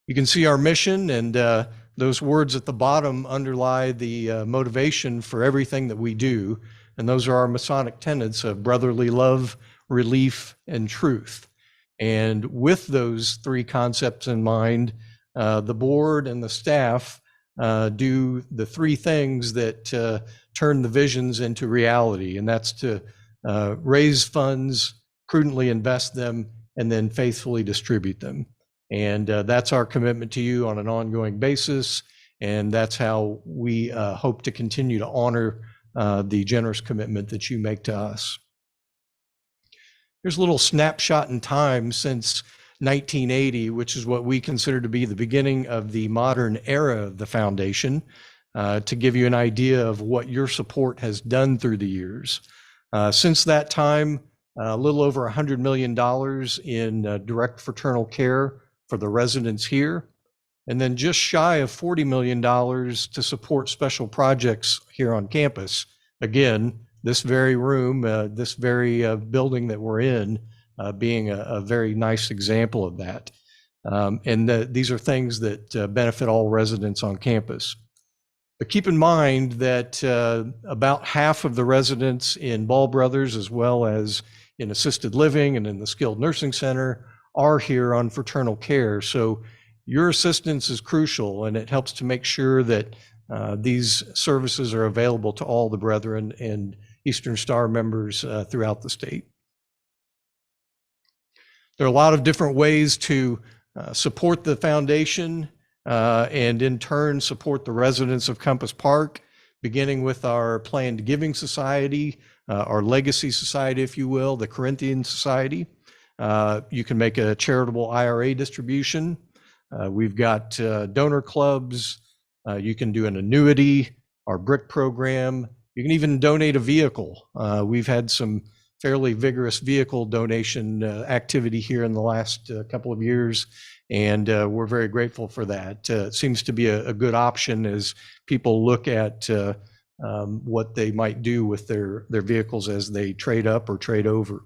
E: You can see our mission, and those words at the bottom underlie the motivation for everything that we do. And those are our Masonic tenets of brotherly love, relief, and truth. And with those 3 concepts in mind, the board and the staff do the 3 things that turn the visions into reality. And that's to raise funds, prudently invest them, and then faithfully distribute them. And that's our commitment to you on an ongoing basis. And that's how we hope to continue to honor the generous commitment that you make to us. Here's a little snapshot in time since 1980, which is what we consider to be the beginning of the modern era of the foundation, to give you an idea of what your support has done through the years. Since that time, a little over $100 million in direct fraternal care for the residents here, and then just shy of $40 million to support special projects here on campus. Again, this very room, this very building that we're in, being a very nice example of that. And these are things that benefit all residents on campus. But keep in mind that about half of the residents in Ball Brothers, as well as in assisted living and in the skilled nursing center, are here on fraternal care. So your assistance is crucial, and it helps to make sure that these services are available to all the brethren and Eastern Star members throughout the state. There are a lot of different ways to support the foundation and in turn support the residents of Compass Park, beginning with our planned giving society, our legacy society, if you will, the Corinthian Society. You can make a charitable IRA distribution. We've got donor clubs. You can do an annuity, our brick program. You can even donate a vehicle. We've had some fairly vigorous vehicle donation activity here in the last couple of years, and we're very grateful for that. It seems to be a good option as people look at what they might do with their vehicles as they trade up or trade over.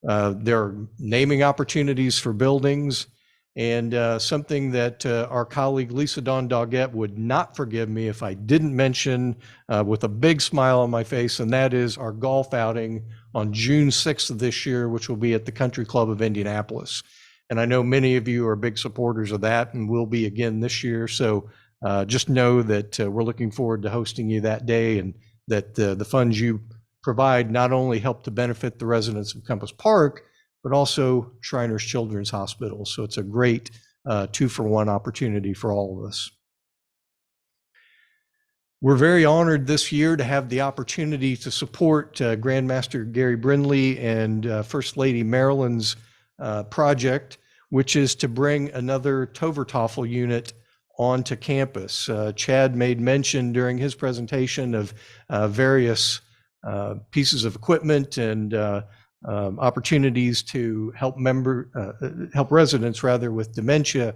E: There are naming opportunities for buildings, and something that our colleague Lisa Dawn Doggett would not forgive me if I didn't mention with a big smile on my face, and that is our golf outing on June 6th of this year, which will be at the Country Club of Indianapolis. And I know many of you are big supporters of that and will be again this year. So just know that we're looking forward to hosting you that day, and that the funds you provide not only help to benefit the residents of Compass Park, but also Shriners Children's Hospital. So it's a great 2-for-1 opportunity for all of us. We're very honored this year to have the opportunity to support Grandmaster Gary Brindley and First Lady Marilyn's project, which is to bring another Tovertoffel unit onto campus. Chad made mention during his presentation of various pieces of equipment and opportunities to help residents rather with dementia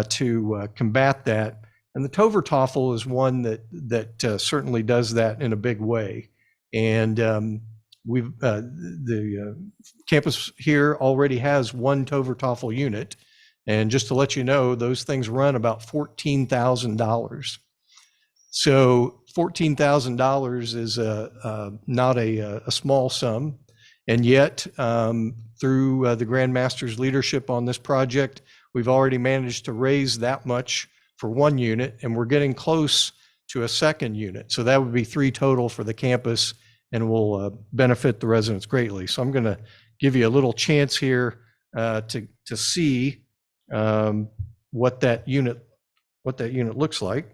E: to combat that. And the Tovertoffel is one that certainly does that in a big way. And the campus here already has one Tovertoffel unit. And just to let you know, those things run about $14,000. So $14,000 is not a small sum. And yet, through the Grandmaster's leadership on this project, we've already managed to raise that much for one unit, and we're getting close to a second unit. So that would be 3 total for the campus, and will benefit the residents greatly. So I'm going to give you a little chance here to see what that unit looks like.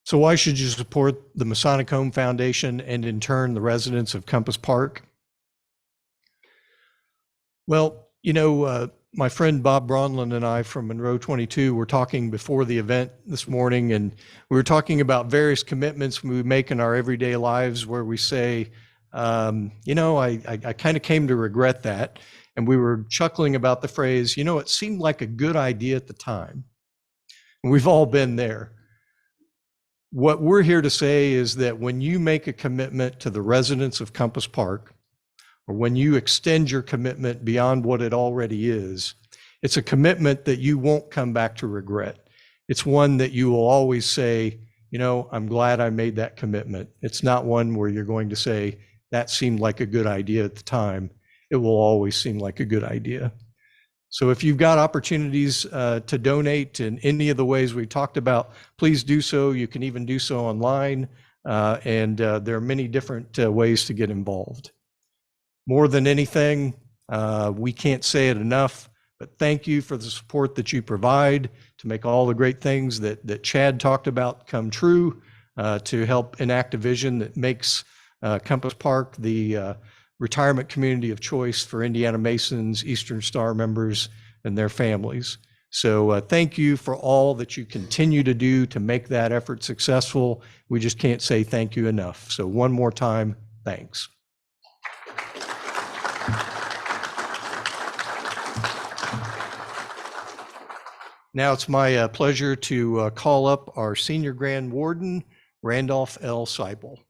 E: So why should you support the Masonic Home Foundation and in turn the residents of Compass Park? Well, you know, my friend Bob Bronlund and I from Monroe 22 were talking before the event this morning, and we were talking about various commitments we make in our everyday lives where we say, you know, I kind of came to regret that. and we were chuckling about the phrase, it seemed like a good idea at the time. And we've all been there. What we're here to say is that when you make a commitment to the residents of Compass Park, or when you extend your commitment beyond what it already is, it's a commitment that you won't come back to regret. It's one that you will always say, I'm glad I made that commitment. It's not one where you're going to say, that seemed like a good idea at the time. It will always seem like a good idea. So if you've got opportunities to donate in any of the ways we talked about, please do so. You can even do so online, and there are many different ways to get involved. More than anything, we can't say it enough, but thank you for the support that you provide to make all the great things that Chad talked about come true, to help enact a vision that makes Compass Park the retirement community of choice for Indiana Masons, Eastern Star members, and their families. So thank you for all that you continue to do to make that effort successful. We just can't say thank you enough. So one more time, thanks. Now it's my pleasure to call up our Senior Grand Warden, Randolph L. Seipel.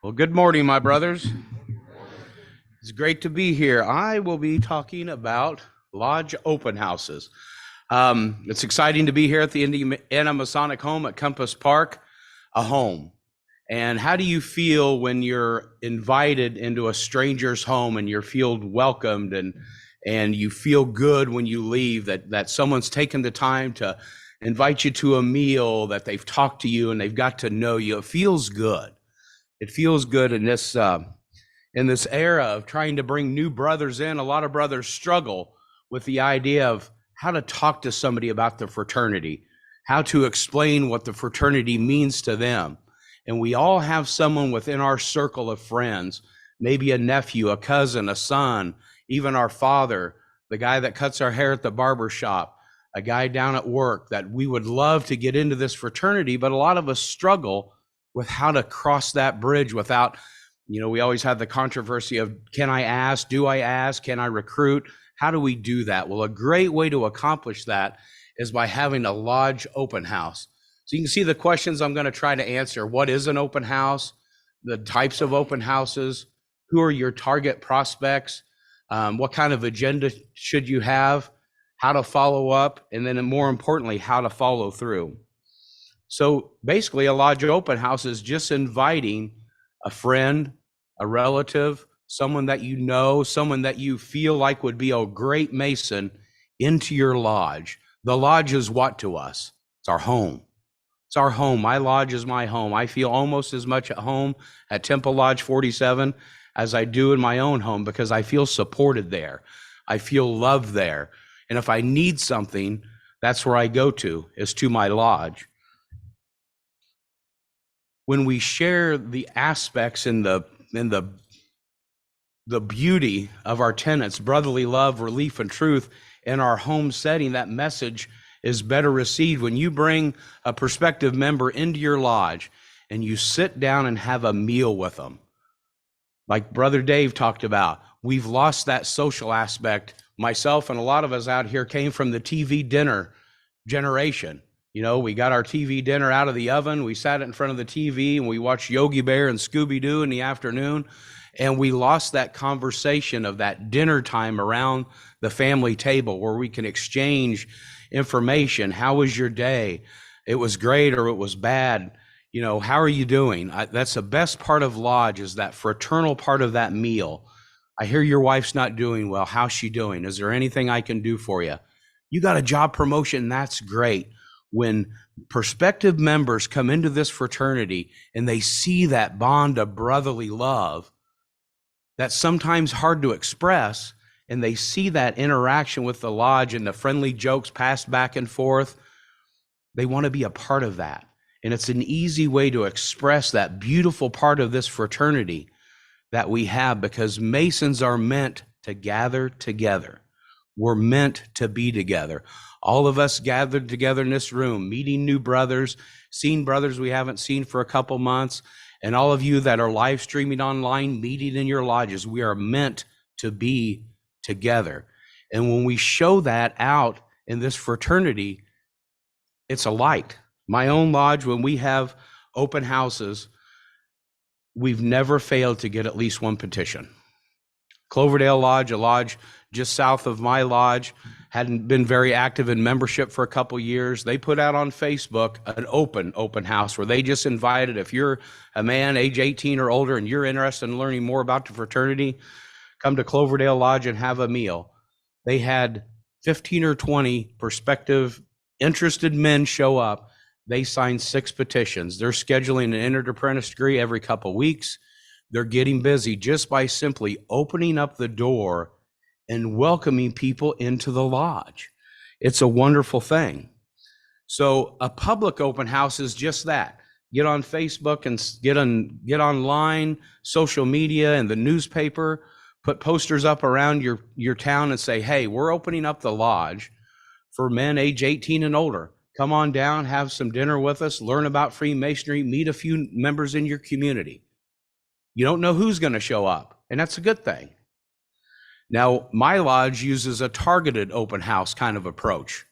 F: Well, good morning, my brothers. It's great to be here. I will be talking about lodge open houses. It's exciting to be here at the Indiana Masonic home at Compass Park, a home. And how do you feel when you're invited into a stranger's home and you're feel welcomed and you feel good when you leave, that someone's taken the time to invite you to a meal, that they've talked to you and they've got to know you? It feels good. It feels good in this era of trying to bring new brothers in. A lot of brothers struggle with the idea of how to talk to somebody about the fraternity, how to explain what the fraternity means to them. And we all have someone within our circle of friends, maybe a nephew, a cousin, a son, even our father, the guy that cuts our hair at the barber shop, a guy down at work, that we would love to get into this fraternity, but a lot of us struggle with how to cross that bridge without, we always have the controversy of, can I ask? Do I ask? Can I recruit? How do we do that? Well, a great way to accomplish that is by having a lodge open house. So you can see the questions I'm going to try to answer. What is an open house? The types of open houses? Who are your target prospects? What kind of agenda should you have? How to follow up? And then more importantly, how to follow through. So basically a lodge open house is just inviting a friend, a relative, someone that you know, someone that you feel like would be a great Mason into your lodge. The lodge is what to us? It's our home. It's our home. My lodge is my home. I feel almost as much at home at Temple Lodge 47 as I do in my own home because I feel supported there. I feel loved there. And if I need something, that's where I go to, is to my lodge. When we share the aspects in the beauty of our tenets, brotherly love, relief, and truth in our home setting, that message is better received. When you bring a prospective member into your lodge and you sit down and have a meal with them, like Brother Dave talked about, we've lost that social aspect. Myself and a lot of us out here came from the TV dinner generation. We got our TV dinner out of the oven. We sat in front of the TV and we watched Yogi Bear and Scooby-Doo in the afternoon. And we lost that conversation of that dinner time around the family table where we can exchange information. How was your day? It was great or it was bad. How are you doing? That's the best part of lodge, is that fraternal part of that meal. I hear your wife's not doing well. How's she doing? Is there anything I can do for you? You got a job promotion. That's great. When prospective members come into this fraternity and they see that bond of brotherly love, that's sometimes hard to express, and they see that interaction with the lodge and the friendly jokes passed back and forth, they want to be a part of that. And it's an easy way to express that beautiful part of this fraternity that we have, because Masons are meant to gather together. We're meant to be together. All of us gathered together in this room, meeting new brothers, seeing brothers we haven't seen for a couple months, And all of you that are live streaming online, meeting in your lodges, we are meant to be together. And when we show that out in this fraternity, it's a light. My own lodge, when we have open houses, we've never failed to get at least one petition. Cloverdale Lodge, a lodge just south of my lodge, hadn't been very active in membership for a couple years. They put out on Facebook an open house where they just invited, if you're a man age 18 or older and you're interested in learning more about the fraternity, come to Cloverdale Lodge and have a meal. They had 15 or 20 prospective interested men show up. They signed 6 petitions. They're scheduling an entered apprentice degree every couple weeks. They're getting busy just by simply opening up the door and welcoming people into the lodge. It's a wonderful thing. So a public open house is just that. Get on Facebook and get online, social media and the newspaper, put posters up around your town and say, hey, we're opening up the lodge for men age 18 and older. Come on down, have some dinner with us, learn about Freemasonry, meet a few members in your community. You don't know who's going to show up, and that's a good thing. Now, my lodge uses a targeted open house kind of approach.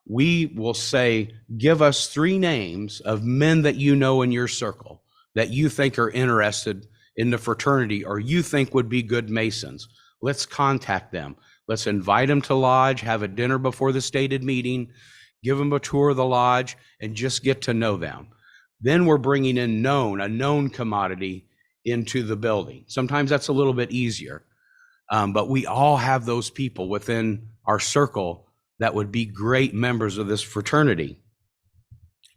F: We will say, give us 3 names of men that you know in your circle that you think are interested in the fraternity or you think would be good Masons. Let's contact them. Let's invite them to lodge, have a dinner before the stated meeting, give them a tour of the lodge, and just get to know them. Then we're bringing in a known commodity into the building. Sometimes that's a little bit easier, but we all have those people within our circle that would be great members of this fraternity.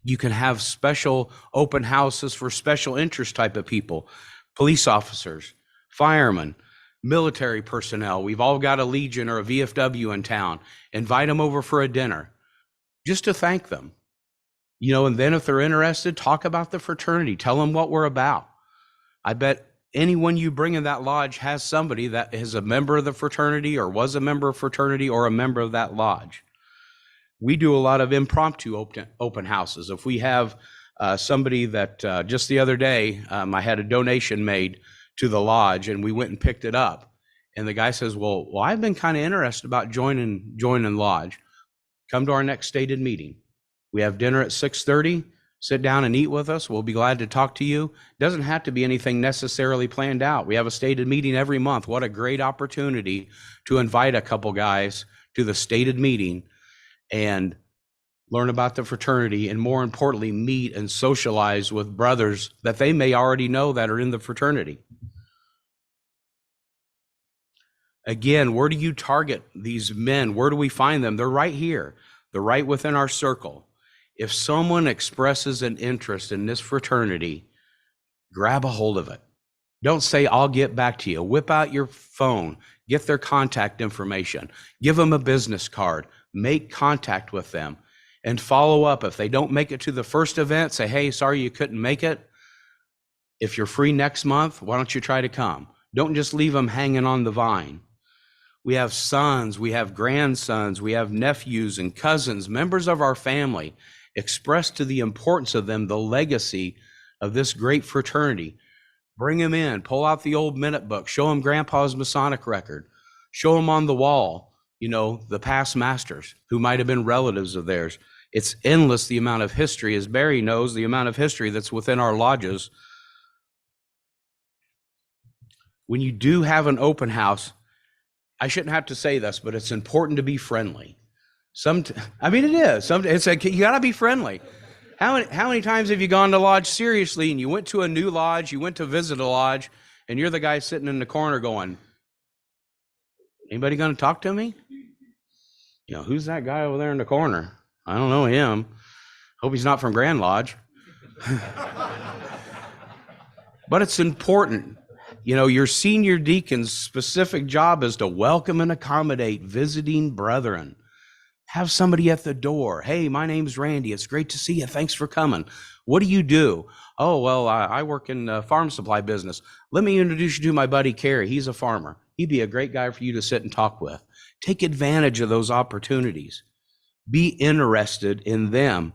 F: You can have special open houses for special interest type of people, police officers, firemen, military personnel. We've all got a Legion or a VFW in town. Invite them over for a dinner just to thank them. And then if they're interested, talk about the fraternity, tell them what we're about. I bet anyone you bring in that lodge has somebody that is a member of the fraternity or was a member of fraternity or a member of that lodge. We do a lot of impromptu open houses. If we have somebody that just the other day, I had a donation made to the lodge and we went and picked it up. And the guy says, well, I've been kind of interested about joining lodge. Come to our next stated meeting. We have dinner at 6:30. Sit down and eat with us. We'll be glad to talk to you. Doesn't have to be anything necessarily planned out. We have a stated meeting every month. What a great opportunity to invite a couple guys to the stated meeting and learn about the fraternity, and more importantly, meet and socialize with brothers that they may already know that are in the fraternity. Again, where do you target these men? Where do we find them? They're right here. They're right within our circle. If someone expresses an interest in this fraternity, grab a hold of it. Don't say, I'll get back to you. Whip out your phone, get their contact information, give them a business card, make contact with them, and follow up. If they don't make it to the first event, say, hey, sorry you couldn't make it. If you're free next month, why don't you try to come? Don't just leave them hanging on the vine. We have sons, we have grandsons, we have nephews and cousins, members of our family. Express to the importance of them the legacy of this great fraternity. Bring them in, pull out the old minute book, show them Grandpa's Masonic record, show them on the wall, the past masters who might have been relatives of theirs. It's endless the amount of history, as Barry knows, the amount of history that's within our lodges. When you do have an open house, I shouldn't have to say this, but it's important to be friendly. It is. You got to be friendly. How many times have you gone to lodge seriously and you went to a new lodge, you went to visit a lodge, and you're the guy sitting in the corner going, anybody going to talk to me? Who's that guy over there in the corner? I don't know him. Hope he's not from Grand Lodge. But it's important. Your senior deacon's specific job is to welcome and accommodate visiting brethren. Have somebody at the door. Hey, my name's Randy. It's great to see you. Thanks for coming. What do you do? Oh, well, I work in the farm supply business. Let me introduce you to my buddy, Kerry. He's a farmer. He'd be a great guy for you to sit and talk with. Take advantage of those opportunities. Be interested in them.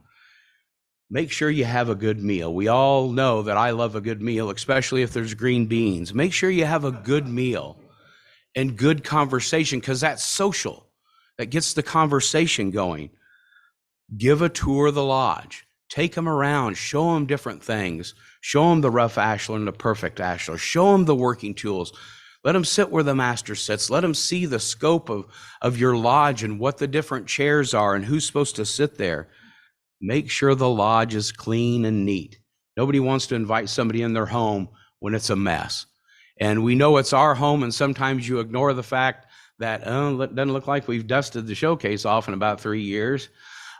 F: make sure you have a good meal. We all know that I love a good meal, especially if there's green beans. Make sure you have a good meal and good conversation, because that's social. That gets the conversation going. Give a tour of the lodge. Take them around. Show them different things. Show them the rough ashlar and the perfect ashlar. Show them the working tools. Let them sit where the master sits. Let them see the scope of your lodge and what the different chairs are and who's supposed to sit there. Make sure the lodge is clean and neat. Nobody wants to invite somebody in their home when it's a mess. And we know it's our home, and sometimes you ignore the fact that, oh, it doesn't look like we've dusted the showcase off in about 3 years.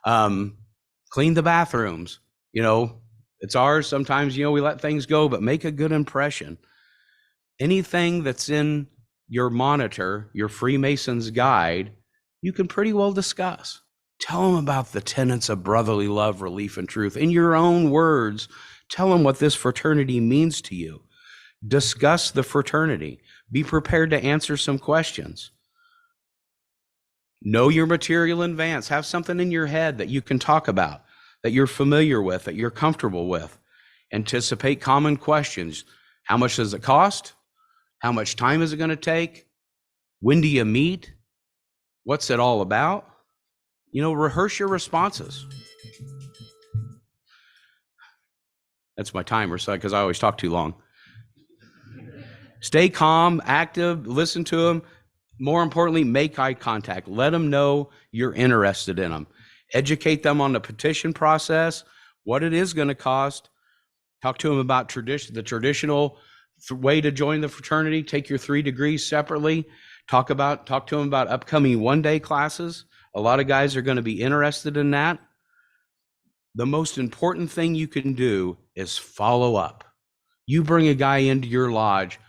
F: Clean the bathrooms. You know, it's ours. Sometimes, you know, we let things go, but make a good impression. Anything that's in your monitor, your Freemason's guide, you can pretty well discuss. Tell them about the tenets of brotherly love, relief, and truth. In your own words, tell them what this fraternity means to you. Discuss the fraternity. Be prepared to answer some questions. Know your material in advance. Have something in your head that you can talk about, that you're familiar with, that you're comfortable with. Anticipate common questions. How much does it cost? How much time is it going to take? When do you meet? What's it all about? You know, rehearse your responses. That's my timer, so because I always talk too long. Stay calm, active, listen to them. More importantly, make eye contact. Let them know you're interested in them. Educate them on the petition process, what it is going to cost. Talk to them about the traditional way to join the fraternity. Take your 3 degrees separately. Talk to them about upcoming one-day classes. A lot of guys are going to be interested in that. The most important thing you can do is follow up. You bring a guy into your lodge,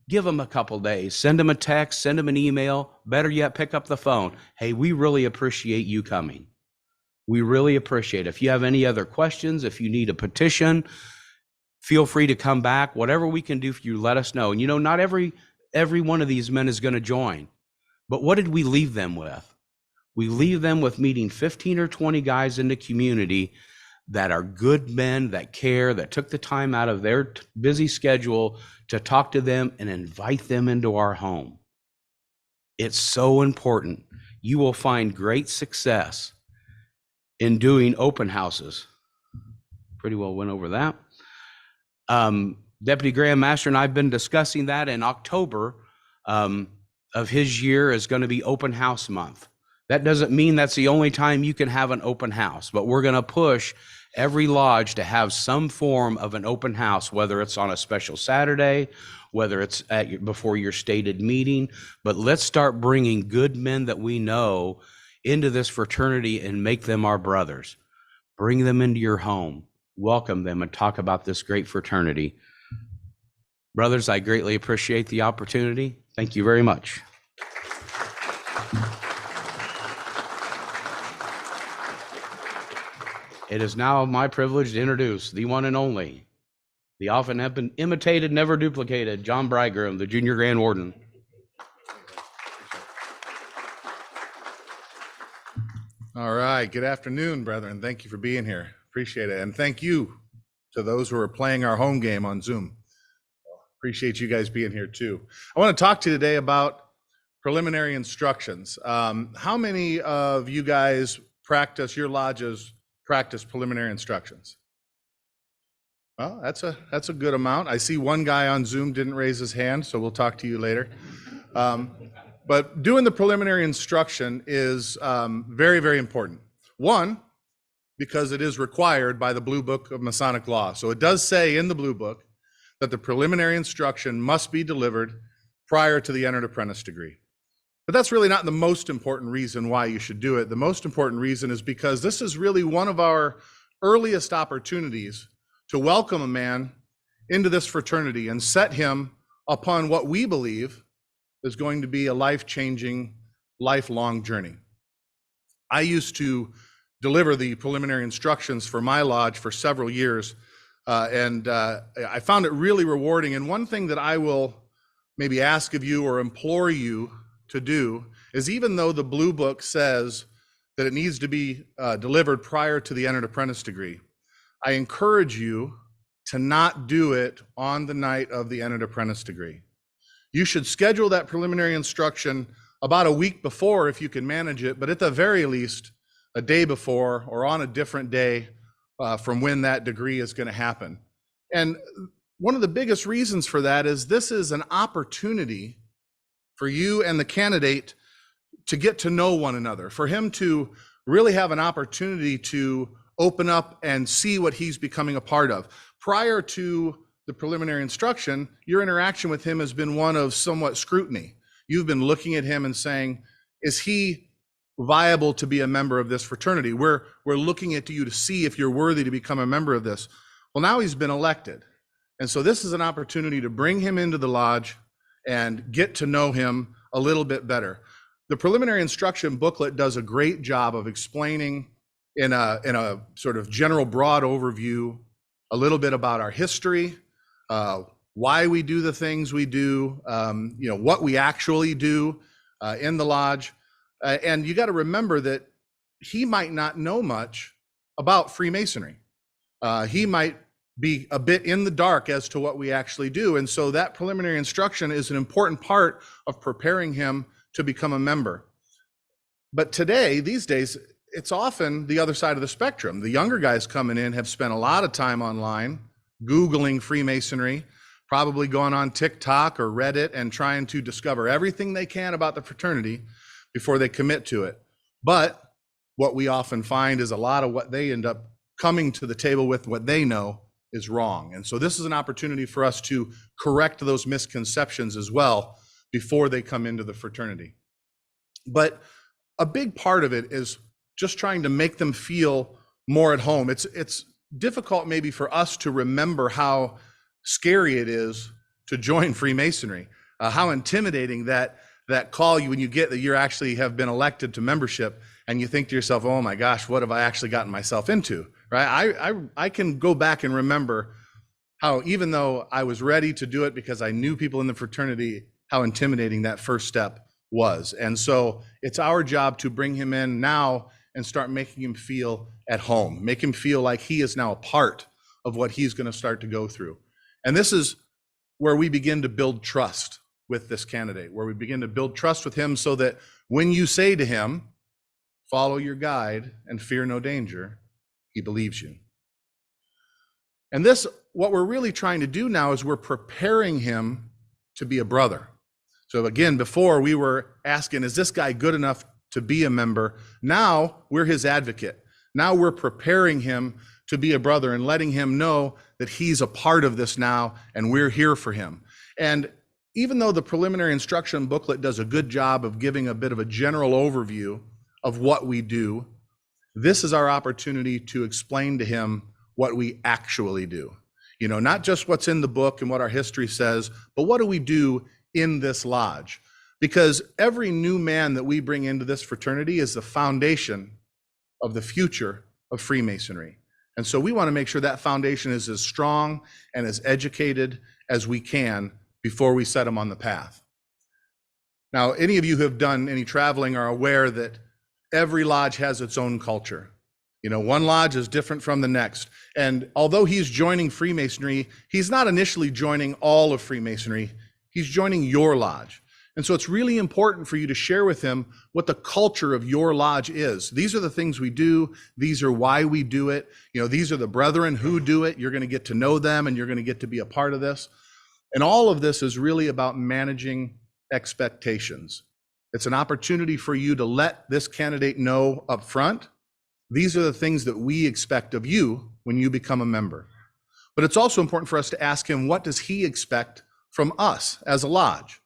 F: give him a couple days, send him a text, send him an email, better yet, pick up the phone. Hey, we really appreciate you coming. We really appreciate it. If you have any other questions, if you need a petition, feel free to come back. Whatever we can do for you, let us know. And you know, not every one of these men is going to join. But what did we leave them with? We leave them with meeting 15 or 20 guys in the community that are good men, that care, that took the time out of their busy schedule to talk to them and invite them into our home. It's so important. You will find great success in doing open houses. Pretty well went over that. Deputy Grand Master and I have been discussing that. In October of his year is going to be open house month. That doesn't mean that's the only time you can have an open house, but we're going to push every lodge to have some form of an open house, whether it's on a special Saturday, whether it's before your stated meeting. But let's start bringing good men that we know into this fraternity and make them our brothers. Bring them into your home, welcome them, and talk about this great fraternity. Brothers, I greatly appreciate the opportunity. Thank you very much. It is now my privilege to introduce the one and only, the often have been imitated, never duplicated, John Bridegroom, the Junior Grand Warden.
G: All right. Good afternoon, brethren. Thank you for being here. Appreciate it. And thank you to those who are playing our home game on Zoom. Appreciate you guys being here too. I want to talk to you today about preliminary instructions. How many of you guys your lodges practice preliminary instructions? Well, that's a good amount. I see one guy on Zoom didn't raise his hand, so we'll talk to you later. But doing the preliminary instruction is very, very important. One, because it is required by the Blue Book of Masonic Law. So it does say in the Blue Book that the preliminary instruction must be delivered prior to the entered apprentice degree. But that's really not the most important reason why you should do it. The most important reason is because this is really one of our earliest opportunities to welcome a man into this fraternity and set him upon what we believe is going to be a life-changing, lifelong journey. I used to deliver the preliminary instructions for my lodge for several years, and I found it really rewarding. And one thing that I will maybe ask of you or implore you to do is, even though the Blue Book says that it needs to be delivered prior to the entered apprentice degree, I encourage you to not do it on the night of the entered apprentice degree. You should schedule that preliminary instruction about a week before if you can manage it, but at the very least, a day before or on a different day from when that degree is going to happen. And one of the biggest reasons for that is this is an opportunity for you and the candidate to get to know one another, for him to really have an opportunity to open up and see what he's becoming a part of. Prior to the preliminary instruction, your interaction with him has been one of somewhat scrutiny. You've been looking at him and saying, is he viable to be a member of this fraternity? We're looking at you to see if you're worthy to become a member of this. Well, now he's been elected. And so this is an opportunity to bring him into the lodge and get to know him a little bit better. The preliminary instruction booklet does a great job of explaining in a sort of general broad overview a little bit about our history, why we do the things we do, what we actually do in the lodge. And you got to remember that he might not know much about Freemasonry. He might be a bit in the dark as to what we actually do. And so that preliminary instruction is an important part of preparing him to become a member. But today, these days, it's often the other side of the spectrum. The younger guys coming in have spent a lot of time online, Googling Freemasonry, probably going on TikTok or Reddit and trying to discover everything they can about the fraternity before they commit to it. But what we often find is a lot of what they end up coming to the table with, what they know, is wrong. And so this is an opportunity for us to correct those misconceptions as well before they come into the fraternity. But a big part of it is just trying to make them feel more at home. It's difficult maybe for us to remember how scary it is to join Freemasonry, how intimidating that call you when you get that you actually have been elected to membership, and you think to yourself, oh my gosh, what have I actually gotten myself into, right? I can go back and remember how, even though I was ready to do it because I knew people in the fraternity, how intimidating that first step was. And so it's our job to bring him in now and start making him feel at home, make him feel like he is now a part of what he's going to start to go through. And this is where we begin to build trust with this candidate, where we begin to build trust with him so that when you say to him, follow your guide and fear no danger, he believes you. And this, what we're really trying to do now is we're preparing him to be a brother. So again, before we were asking, is this guy good enough to be a member? Now we're his advocate. Now we're preparing him to be a brother and letting him know that he's a part of this now and we're here for him. And even though the preliminary instruction booklet does a good job of giving a bit of a general overview of what we do, this is our opportunity to explain to him what we actually do. You know, not just what's in the book and what our history says, but what do we do in this lodge? Because every new man that we bring into this fraternity is the foundation of the future of Freemasonry. And so we want to make sure that foundation is as strong and as educated as we can before we set them on the path. Now, any of you who have done any traveling are aware that every lodge has its own culture. You know, one lodge is different from the next. And although he's joining Freemasonry, he's not initially joining all of Freemasonry. He's joining your lodge. And so it's really important for you to share with him what the culture of your lodge is. These are the things we do. These are why we do it. You know, these are the brethren who do it. You're going to get to know them and you're going to get to be a part of this. And all of this is really about managing expectations. It's an opportunity for you to let this candidate know up front, these are the things that we expect of you when you become a member. But it's also important for us to ask him, what does he expect from us as a lodge?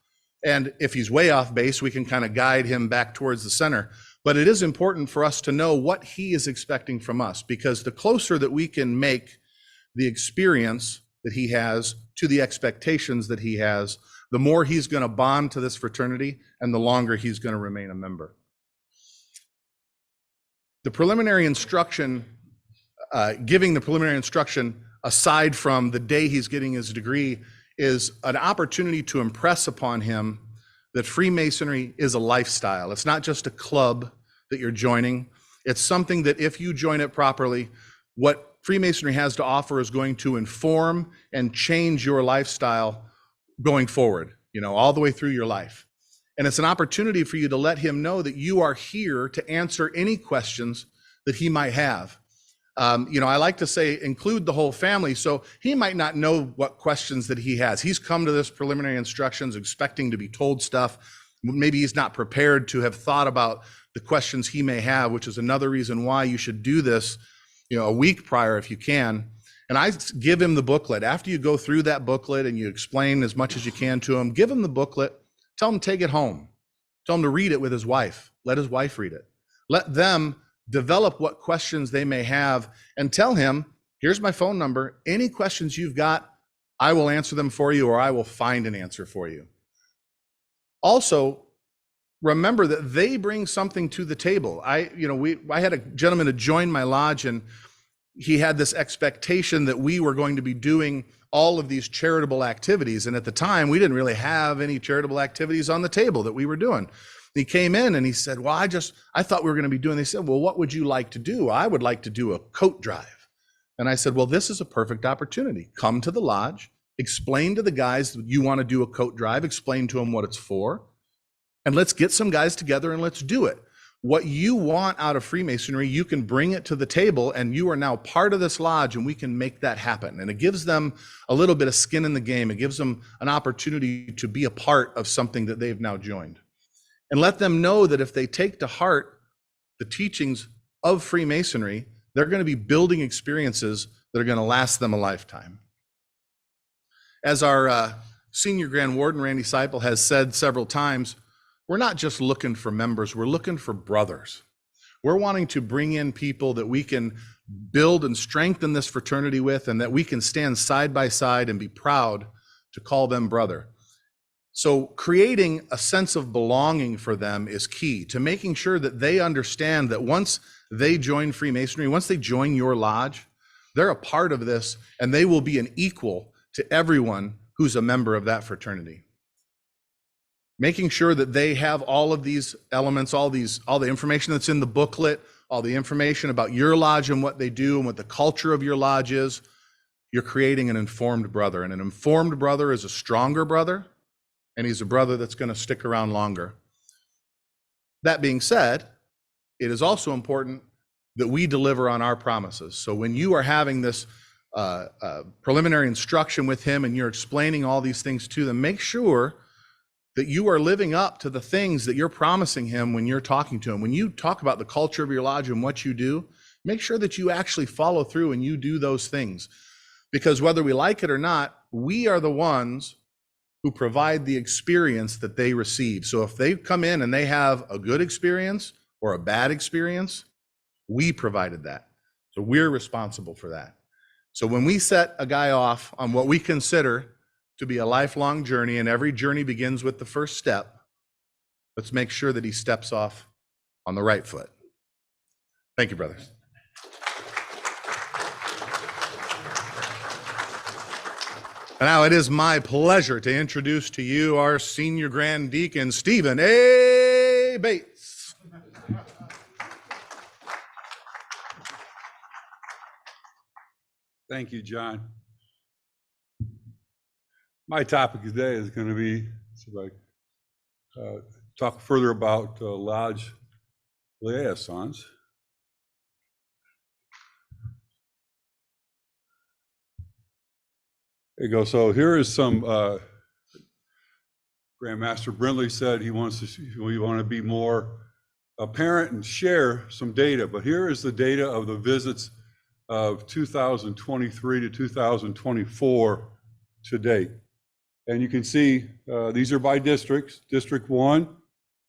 G: And if he's way off base, we can kind of guide him back towards the center. But it is important for us to know what he is expecting from us, because the closer that we can make the experience that he has to the expectations that he has, the more he's going to bond to this fraternity and the longer he's going to remain a member. The preliminary instruction, giving the preliminary instruction aside from the day he's getting his degree, is an opportunity to impress upon him that Freemasonry is a lifestyle. It's not just a club that you're joining. It's something that if you join it properly, what Freemasonry has to offer is going to inform and change your lifestyle going forward, all the way through your life. And it's an opportunity for you to let him know that you are here to answer any questions that he might have. I like to say include the whole family. So he might not know what questions that he has. He's come to this preliminary instructions expecting to be told stuff. Maybe he's not prepared to have thought about the questions he may have, which is another reason why you should do this, a week prior if you can. And I give him the booklet. After you go through that booklet and you explain as much as you can to him, give him the booklet, tell him to take it home. Tell him to read it with his wife. Let his wife read it. Let them develop what questions they may have and tell him, here's my phone number. Any questions you've got, I will answer them for you, or I will find an answer for you. Also, remember that they bring something to the table. I had a gentleman to join my lodge, and he had this expectation that we were going to be doing all of these charitable activities. And at the time, we didn't really have any charitable activities on the table that we were doing. He came in and he said, well, I thought we were going to be doing, they said, well, what would you like to do? I would like to do a coat drive. And I said, well, this is a perfect opportunity. Come to the lodge, explain to the guys that you want to do a coat drive, explain to them what it's for, and let's get some guys together and let's do it. What you want out of Freemasonry, you can bring it to the table, and you are now part of this lodge, and we can make that happen. And it gives them a little bit of skin in the game. It gives them an opportunity to be a part of something that they've now joined. And let them know that if they take to heart the teachings of Freemasonry, they're going to be building experiences that are going to last them a lifetime. As our Senior Grand Warden, Randy Seipel, has said several times, we're not just looking for members, we're looking for brothers. We're wanting to bring in people that we can build and strengthen this fraternity with, and that we can stand side by side and be proud to call them brother. So creating a sense of belonging for them is key to making sure that they understand that once they join Freemasonry, once they join your lodge, they're a part of this, and they will be an equal to everyone who's a member of that fraternity. Making sure that they have all of these elements, all the information that's in the booklet, all the information about your lodge and what they do and what the culture of your lodge is, you're creating an informed brother. And an informed brother is a stronger brother, and he's a brother that's going to stick around longer. That being said, it is also important that we deliver on our promises. So when you are having this preliminary instruction with him and you're explaining all these things to them, make sure that you are living up to the things that you're promising him when you're talking to him. When you talk about the culture of your lodge and what you do, make sure that you actually follow through and you do those things. Because whether we like it or not, we are the ones who provide the experience that they receive. So if they come in and they have a good experience or a bad experience, we provided that. So we're responsible for that. So when we set a guy off on what we consider to be a lifelong journey, and every journey begins with the first step, let's make sure that he steps off on the right foot. Thank you, brothers. And now it is my pleasure to introduce to you our Senior Grand Deacon, Stephen A. Bates.
H: Thank you, John. My topic today is going to be talk further about lodge liaisons. There you go. So here is some. Grandmaster Brindley said we want to be more apparent and share some data. But here is the data of the visits of 2023 to 2024 to date. And you can see these are by districts. District 1,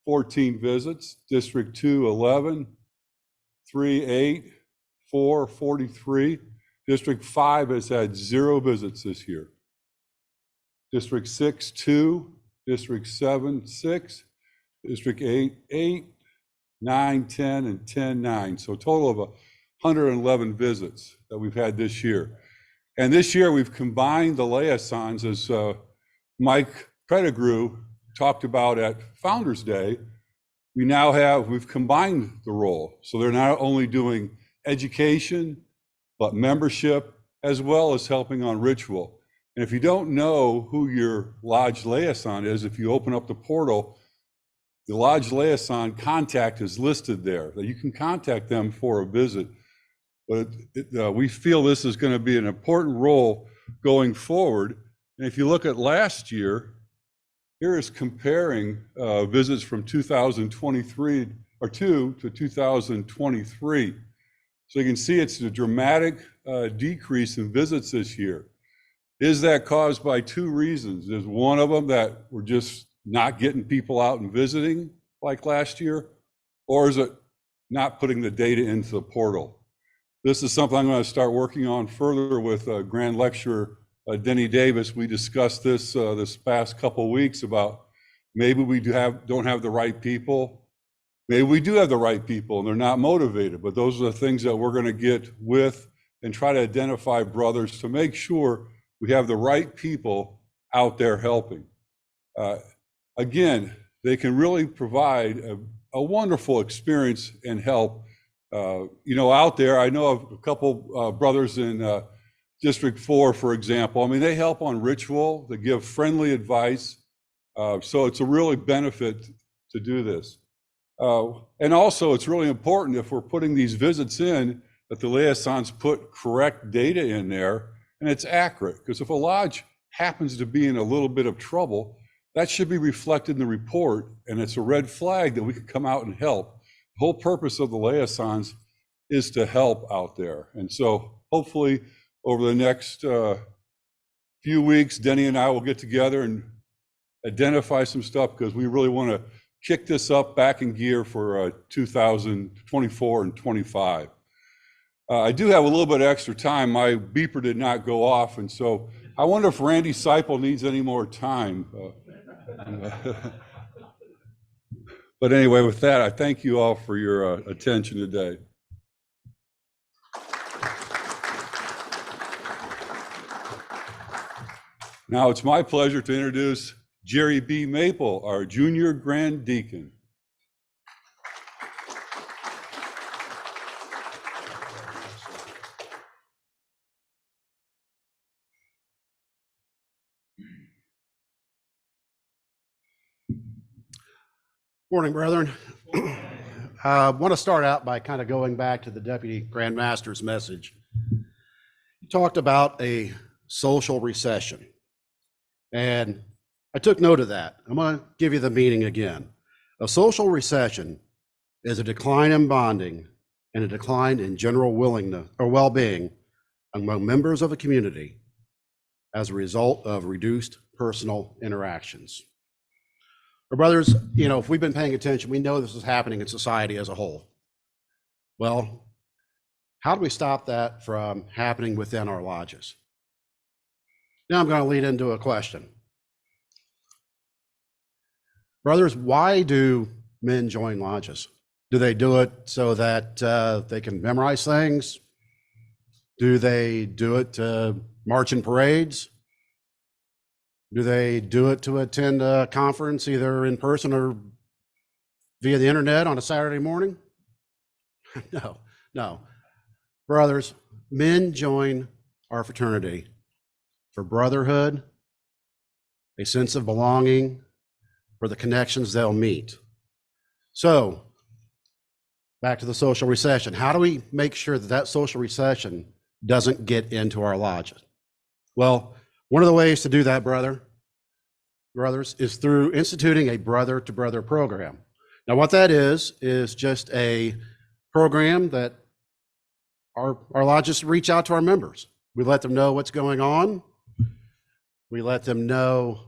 H: 14 visits. District 2, 11. 3, 8. 4, 43. District 5 has had 0 visits this year. District 6, 2. District 7, 6. District 8, 8. 9, 10, and 10, 9. So a total of 111 visits that we've had this year. And this year we've combined the liaisons, as Mike Pettigrew talked about at Founders Day. We've combined the role. So they're not only doing education but membership as well as helping on ritual. And if you don't know who your lodge liaison is, if you open up the portal, the lodge liaison contact is listed there, that you can contact them for a visit. But we feel this is going to be an important role going forward. And if you look at last year, here is comparing visits from 2023 or 2 to 2023. So you can see it's a dramatic decrease in visits this year. Is that caused by two reasons? There's one of them that we're just not getting people out and visiting like last year, or is it not putting the data into the portal? This is something I'm going to start working on further with Grand Lecturer Denny Davis. We discussed this this past couple of weeks about maybe we don't have the right people. Maybe we do have the right people and they're not motivated, but those are the things that we're going to get with and try to identify brothers to make sure we have the right people out there helping. Again, they can really provide a wonderful experience and help. Out there, I know of a couple brothers in District 4, for example. I mean, they help on ritual, they give friendly advice. So it's a really benefit to do this. And also, it's really important if we're putting these visits in that the liaisons put correct data in there and it's accurate. Because if a lodge happens to be in a little bit of trouble, that should be reflected in the report, and it's a red flag that we could come out and help. The whole purpose of the liaisons is to help out there. And so hopefully over the next few weeks, Denny and I will get together and identify some stuff because we really want to kick this up back in gear for 2024 and 25. I do have a little bit of extra time. My beeper did not go off, and so I wonder if Randy Seipel needs any more time. But anyway, with that, I thank you all for your attention today. Now it's my pleasure to introduce Jerry B. Maple, our Junior Grand Deacon.
I: Morning, brethren. I want to start out by kind of going back to the Deputy Grand Master's message. He talked about a social recession, and I took note of that. I'm going to give you the meaning again. A social recession is a decline in bonding and a decline in general willingness or well-being among members of a community as a result of reduced personal interactions. But brothers, if we've been paying attention, we know this is happening in society as a whole. Well, how do we stop that from happening within our lodges? Now I'm going to lead into a question. Brothers, why do men join lodges? Do they do it so that they can memorize things? Do they do it to march in parades? Do they do it to attend a conference either in person or via the internet on a Saturday morning? No. Brothers, men join our fraternity for brotherhood, a sense of belonging, for the connections they'll meet. So, back to the social recession. How do we make sure that that social recession doesn't get into our lodges? Well, one of the ways to do that, brothers, is through instituting a brother-to-brother program. Now, what that is just a program that our lodges reach out to our members. We let them know what's going on. We let them know,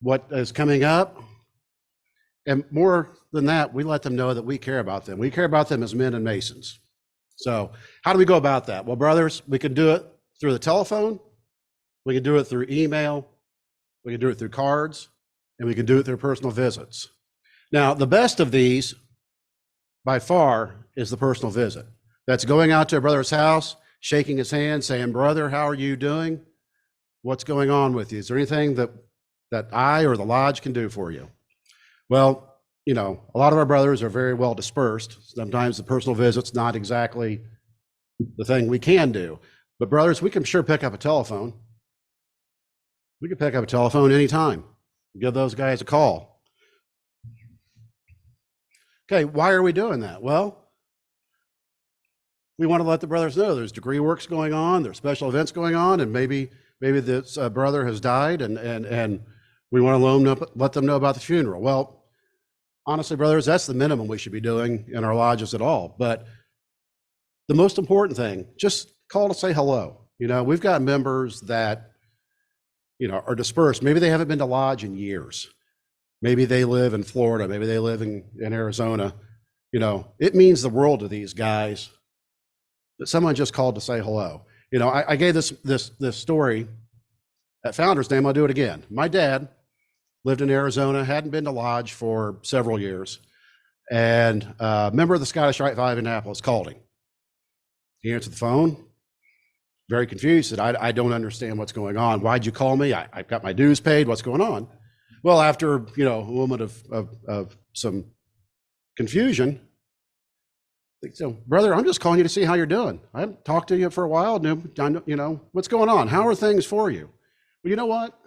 I: what is coming up. And more than that, we let them know that we care about them. We care about them as men and Masons. So how do we go about that? Well, brothers, we can do it through the telephone. We can do it through email. We can do it through cards. And we can do it through personal visits. Now, the best of these, by far, is the personal visit. That's going out to a brother's house, shaking his hand, saying, "Brother, how are you doing? What's going on with you? Is there anything that I or the lodge can do for you?" Well, a lot of our brothers are very well dispersed. Sometimes the personal visit's not exactly the thing we can do. But brothers, we can sure pick up a telephone. We can pick up a telephone anytime. Give those guys a call. Okay, why are we doing that? Well, we want to let the brothers know there's degree works going on, there's special events going on, and maybe this brother has died, and we want to let them know about the funeral. Well, honestly, brothers, that's the minimum we should be doing in our lodges at all. But the most important thing, just call to say hello. You know, we've got members that, you know, are dispersed. Maybe they haven't been to lodge in years. Maybe they live in Florida. Maybe they live in Arizona. You know, it means the world to these guys that someone just called to say hello. You know, I gave this story at Founders Day. I'll do it again. My dad lived in Arizona, hadn't been to lodge for several years, and a member of the Scottish Rite 5 in Annapolis called him. He answered the phone, very confused, said, I don't understand what's going on. Why'd you call me? I've got my dues paid. What's going on? Well, after, you know, a moment of some confusion, so, brother, I'm just calling you to see how you're doing. I haven't talked to you for a while. You know, what's going on? How are things for you? Well, you know what?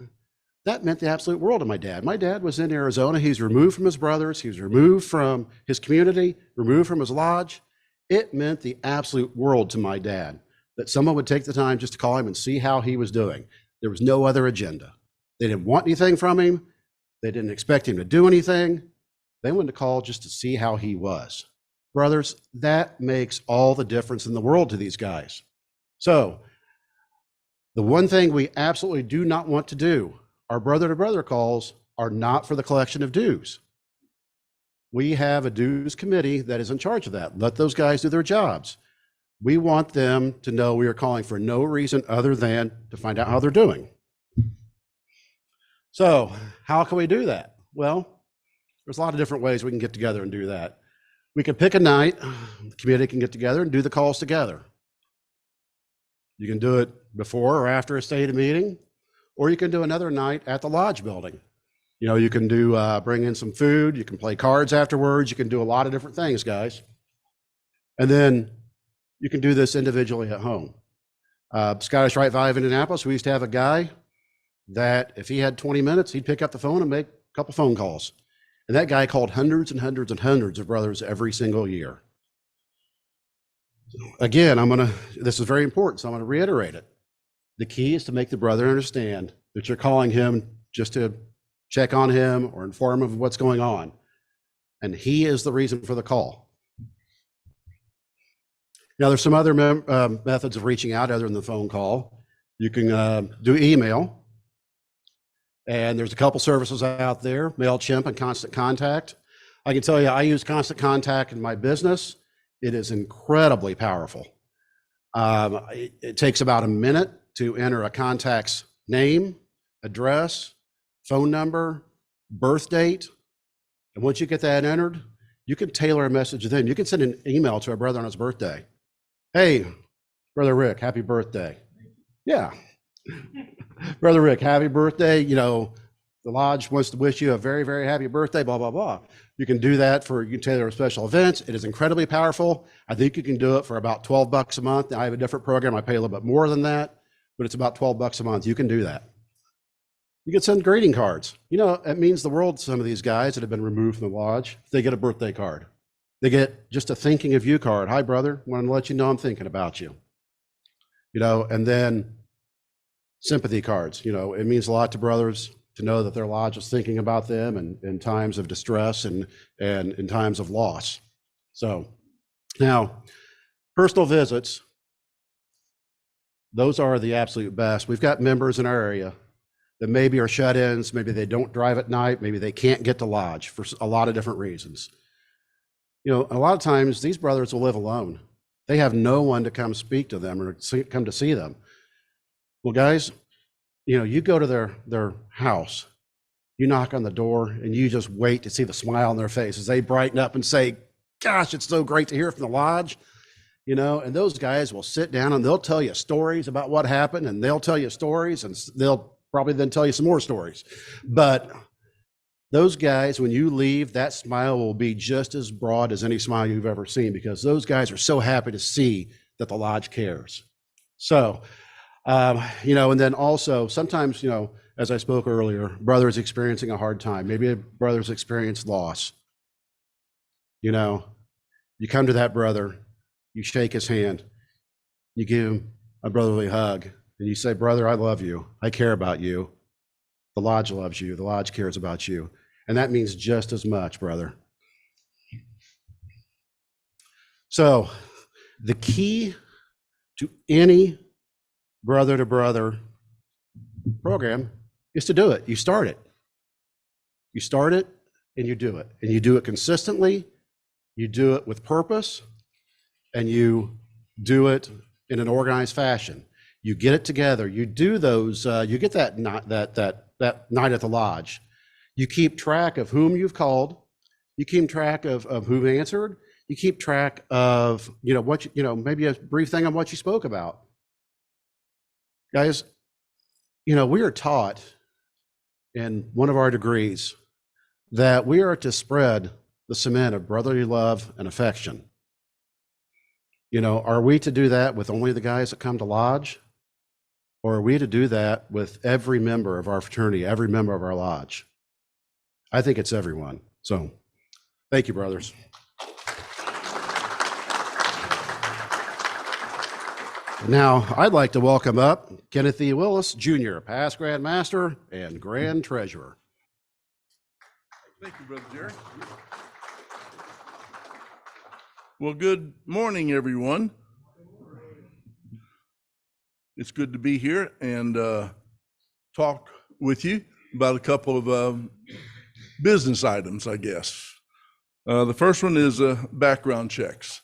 I: That meant the absolute world to my dad. My dad was in Arizona. He's removed from his brothers. He was removed from his community, removed from his lodge. It meant the absolute world to my dad that someone would take the time just to call him and see how he was doing. There was no other agenda. They didn't want anything from him. They didn't expect him to do anything. They wanted to call just to see how he was. Brothers, that makes all the difference in the world to these guys. So the one thing we absolutely do not want to do, our brother-to-brother calls are not for the collection of dues. We have a dues committee that is in charge of that. Let those guys do their jobs. We want them to know we are calling for no reason other than to find out how they're doing. So how can we do that? Well, there's a lot of different ways we can get together and do that. We can pick a night, the committee can get together and do the calls together. You can do it before or after a state meeting, or you can do another night at the lodge building. You know, you can do, bring in some food, you can play cards afterwards, you can do a lot of different things, guys. And then you can do this individually at home. Scottish Rite 5 in Annapolis, we used to have a guy that if he had 20 minutes, he'd pick up the phone and make a couple phone calls. And that guy called hundreds and hundreds and hundreds of brothers every single year. Again, this is very important, so I'm gonna reiterate it. The key is to make the brother understand that you're calling him just to check on him or inform him of what's going on. And he is the reason for the call. Now, there's some other methods of reaching out other than the phone call. You can do email. And there's a couple services out there, MailChimp and Constant Contact. I can tell you, I use Constant Contact in my business. It is incredibly powerful. It takes about a minute to enter a contact's name, address, phone number, birth date. And once you get that entered, you can tailor a message to them. You can send an email to a brother on his birthday. Hey, Brother Rick, happy birthday. Yeah. Brother Rick, happy birthday. You know, the lodge wants to wish you a very, very happy birthday, blah, blah, blah. You can do that you can tailor special events. It is incredibly powerful. I think you can do it for about $12 a month. I have a different program. I pay a little bit more than that, but it's about $12 a month. You can do that. You can send greeting cards. You know, it means the world to some of these guys that have been removed from the lodge. They get a birthday card. They get just a thinking of you card. Hi, brother. Want to let you know I'm thinking about you. You know, and then sympathy cards. You know, it means a lot to brothers to know that their lodge is thinking about them in times of distress and in times of loss. So now, personal visits, those are the absolute best. We've got members in our area that maybe are shut-ins, maybe they don't drive at night, maybe they can't get to lodge for a lot of different reasons. You know, a lot of times these brothers will live alone. They have no one to come speak to them or come to see them. Well, guys, you know, you go to their house, you knock on the door, and you just wait to see the smile on their face as they brighten up and say, gosh, it's so great to hear from the lodge. You know, and those guys will sit down and they'll tell you stories about what happened, and they'll tell you stories, and they'll probably then tell you some more stories. But those guys, when you leave, that smile will be just as broad as any smile you've ever seen, because those guys are so happy to see that the lodge cares. So, and then also sometimes, as I spoke earlier, brothers experiencing a hard time, maybe a brother's experienced loss. You come to that brother, you shake his hand, you give him a brotherly hug, and you say, brother, I love you. I care about you. The lodge loves you. The lodge cares about you. And that means just as much, brother. So the key to any brother-to-brother program is to do it. You start it. You start it and you do it. And you do it consistently. You do it with purpose. And you do it in an organized fashion. You get it together. You do those. You get that night at the lodge. You keep track of whom you've called. You keep track of who answered. You keep track of what maybe a brief thing on what you spoke about. Guys, we are taught in one of our degrees that we are to spread the cement of brotherly love and affection. Are we to do that with only the guys that come to lodge? Or are we to do that with every member of our fraternity, every member of our lodge? I think it's everyone. So thank you, brothers. Now, I'd like to welcome up Kenneth E. Willis, Jr., past Grand Master and Grand Treasurer.
J: Thank you, Brother Jerry. Well, good morning, everyone. It's good to be here and talk with you about a couple of business items, I guess. The first one is background checks.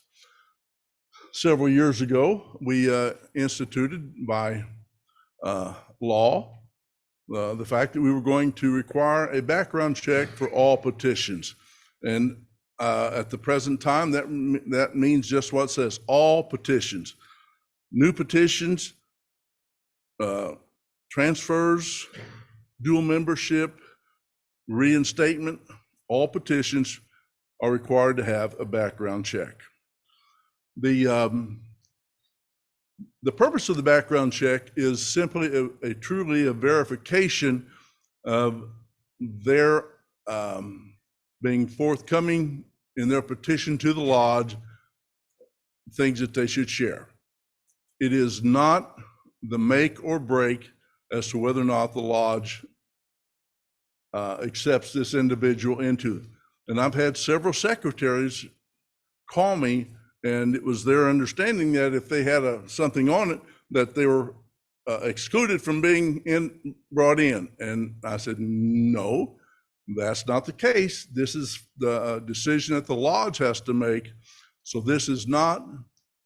J: Several years ago, we instituted by law the fact that we were going to require a background check for all petitions. And at the present time, that means just what it says, all petitions. New petitions, transfers, dual membership, reinstatement, all petitions are required to have a background check. The purpose of the background check is simply truly a verification of their being forthcoming in their petition to the lodge, things that they should share. It is not the make or break as to whether or not the lodge accepts this individual into it. And I've had several secretaries call me, and it was their understanding that if they had something on it, that they were excluded from being brought in. And I said, no, that's not the case. This is the decision that the lodge has to make. So this is not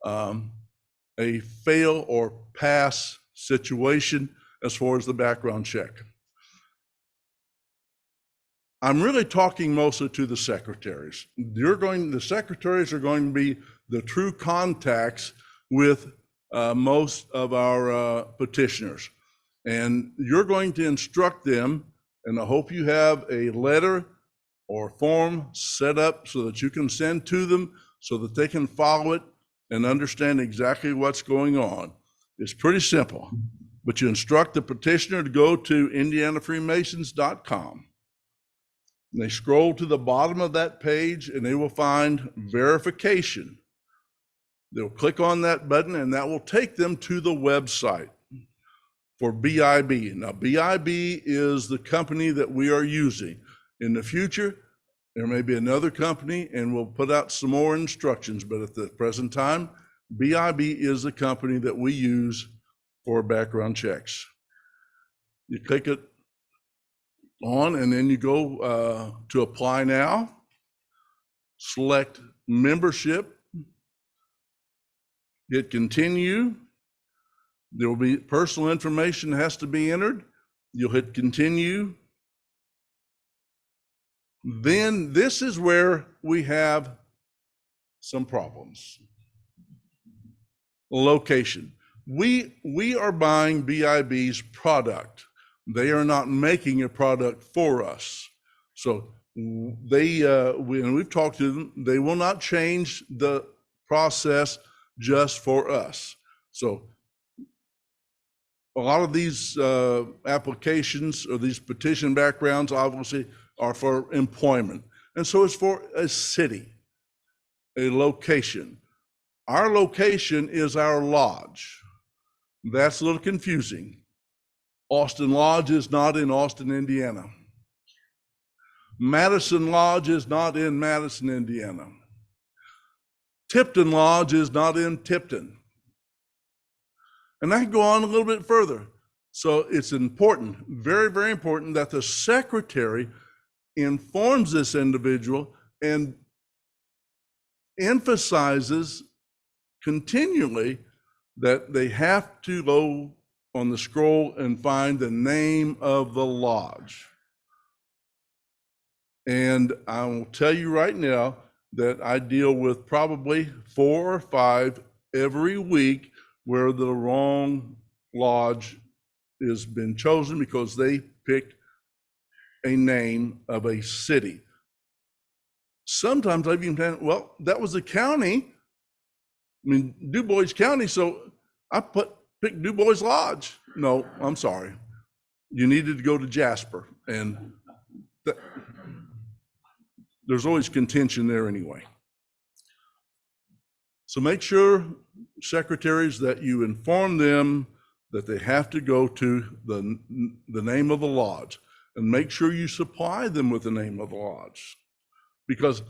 J: a fail or pass situation as far as the background check. I'm really talking mostly to the secretaries. The secretaries are going to be the true contacts with most of our petitioners. And you're going to instruct them, and I hope you have a letter or form set up so that you can send to them so that they can follow it and understand exactly what's going on. It's pretty simple, but you instruct the petitioner to go to indianafreemasons.com. And they scroll to the bottom of that page and they will find verification. They'll click on that button and that will take them to the website for BIB. Now, BIB is the company that we are using. In the future, there may be another company and we'll put out some more instructions, but at the present time, BIB is the company that we use for background checks. You click it on and then you go to apply now, select membership, hit continue. There will be personal information that has to be entered. You'll hit continue. Then this is where we have some problems. Location. We are buying BIB's product. They are not making a product for us. So and we've talked to them, they will not change the process just for us. So a lot of these applications or these petition backgrounds obviously are for employment. And so it's for a city, a location. Our location is our lodge. That's a little confusing. Austin Lodge is not in Austin, Indiana. Madison Lodge is not in Madison, Indiana. Tipton Lodge is not in Tipton. And I can go on a little bit further. So it's important, very, very important that the secretary informs this individual and emphasizes continually that they have to go on the scroll and find the name of the lodge. And I will tell you right now that I deal with probably 4 or 5 every week where the wrong lodge has been chosen because they picked a name of a city. Sometimes I've even said, well, that was the county. I mean, DuBois County, so I picked DuBois Lodge. No, I'm sorry. You needed to go to Jasper, and there's always contention there anyway. So make sure, secretaries, that you inform them that they have to go to the name of the lodge, and make sure you supply them with the name of the lodge. Because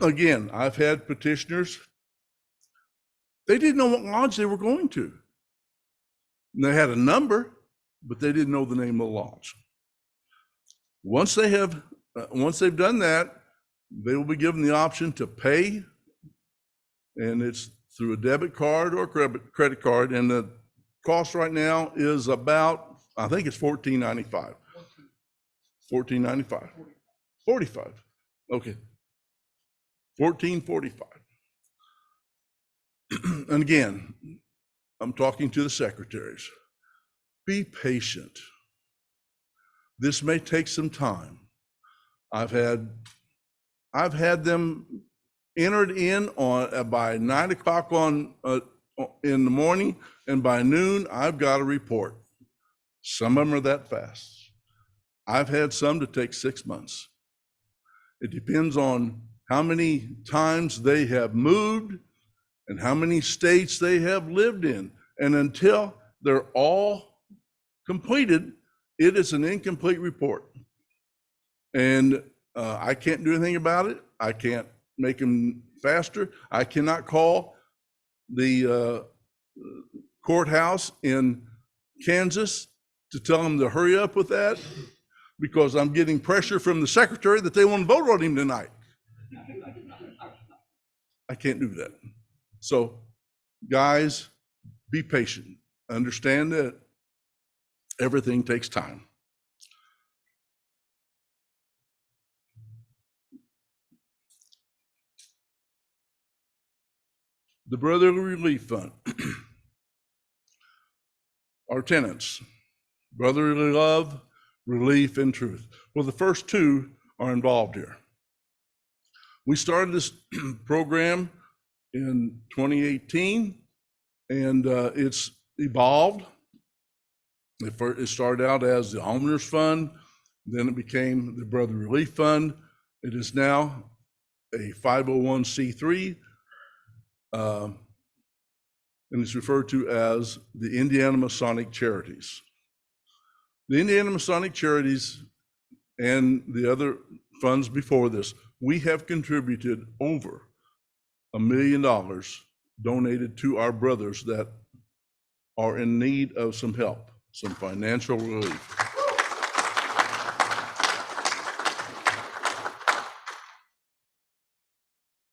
J: again, I've had petitioners, they didn't know what lodge they were going to. And they had a number, but they didn't know the name of the lodge. Once they've done that, they will be given the option to pay, and it's through a debit card or credit card, and the cost right now is about, I think it's $14.95. $14.95. $45. Okay. $14.45. And again, I'm talking to the secretaries. Be patient. This may take some time. I've had them entered in on by 9 o'clock in the morning, and by noon I've got a report. Some of them are that fast. I've had some to take 6 months. It depends on how many times they have moved and how many states they have lived in. And until they're all completed, it is an incomplete report. And I can't do anything about it. I can't make them faster. I cannot call the courthouse in Kansas to tell them to hurry up with that, because I'm getting pressure from the secretary that they want to vote on him tonight. I can't do that. So, guys, be patient. Understand that everything takes time. The Brotherly Relief Fund. Our tenants, brotherly love, relief, and truth. Well, the first two are involved here. We started this program in 2018, and it's evolved. It started out as the Homeowners Fund, then it became the Brotherly Relief Fund. It is now a 501c3, and it's referred to as the Indiana Masonic Charities. The Indiana Masonic Charities and the other funds before this, we have contributed over $1 million donated to our brothers that are in need of some help, some financial relief.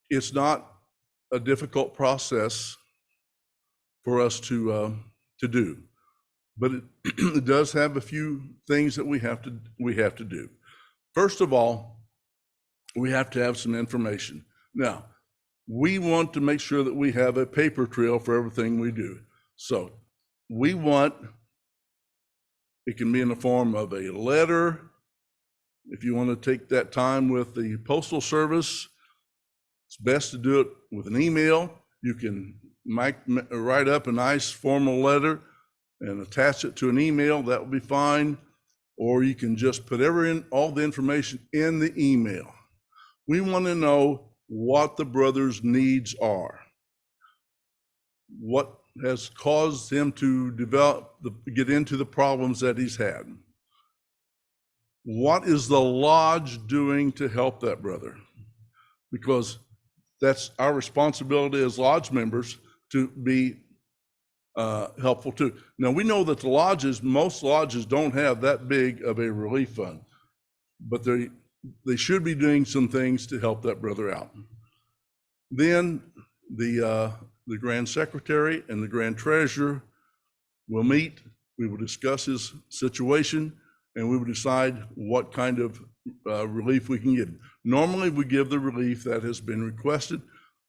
J: It's not a difficult process for us to do, but it does have a few things that we have to do. First of all, we have to have some information. Now, we want to make sure that we have a paper trail for everything we do. So we want, it can be in the form of a letter. If you want to take that time with the Postal Service, it's best to do it with an email. You can write up a nice formal letter and attach it to an email, that will be fine. Or you can just put all the information in the email. We want to know what the brother's needs are. What has caused him to get into the problems that he's had. What is the lodge doing to help that brother? Because that's our responsibility as lodge members to be helpful too. Now, we know that most lodges don't have that big of a relief fund, but they should be doing some things to help that brother out. Then the Grand Secretary and the Grand Treasurer will meet. We will discuss his situation, and we will decide what kind of relief we can give. Normally, we give the relief that has been requested